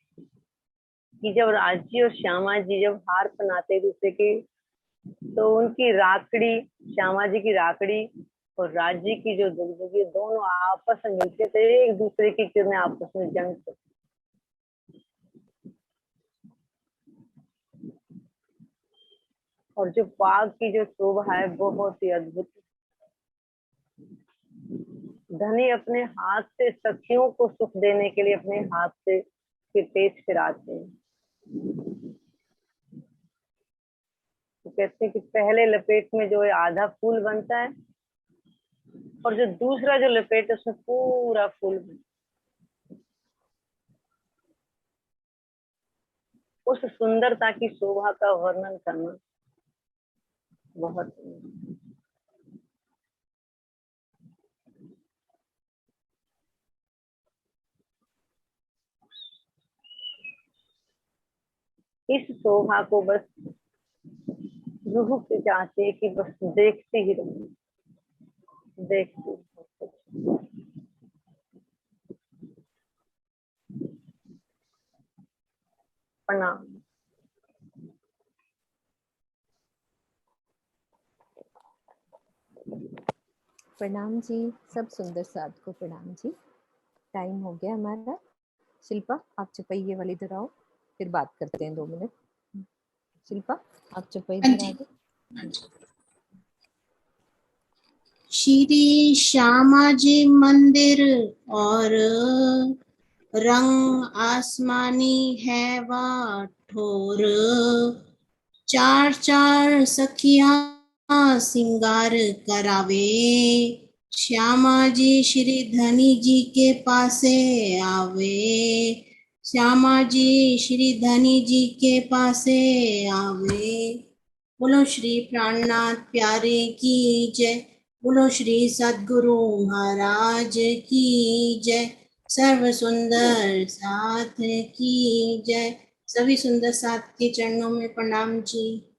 कि जब राज्य और श्यामा जी जब हार पहनाते दूसरे की, तो उनकी राखड़ी, श्यामा जी की राखड़ी और राज्य की जो दुगदुगी, दोनों आपस में मिलते थे, एक दूसरे की किरणें आपस में जंग थे। और जो पाग की जो शोभा है बहुत ही अद्भुत। धनी अपने हाथ से सखियों को सुख देने के लिए अपने हाथ से तेज फिराते हैं। तो कहते हैं कि पहले लपेट में जो है आधा फूल बनता है, और जो दूसरा जो लपेट है उसमें पूरा फूल बनता है। उस सुंदरता की शोभा का वर्णन करना बहुत इस शोभा को बस रूह से चाहते हैं कि बस देखते ही रहो, देखते। प्रणाम। प्रणाम जी, सब सुंदर साथ को प्रणाम जी। टाइम हो गया हमारा। शिल्पा, आप चौपाई वाली दोहराओ, फिर बात करते हैं 2 मिनट। शिल्पा, आप चौपाई दोहरा दो। श्री श्यामा जी मंदिर और रंग आसमानी है वा ठोर, चार चार सखियां सिंगार करावे, श्यामा जी श्री धनी जी के पासे आवे, श्यामा जी श्री धनी जी के पासे आवे। बोलो श्री प्राणनाथ प्यारे की जय, बोलो श्री सद्गुरु महाराज की जय, सर्व सुंदर साथ की जय। सभी सुंदर साथ के चरणों में प्रणाम जी।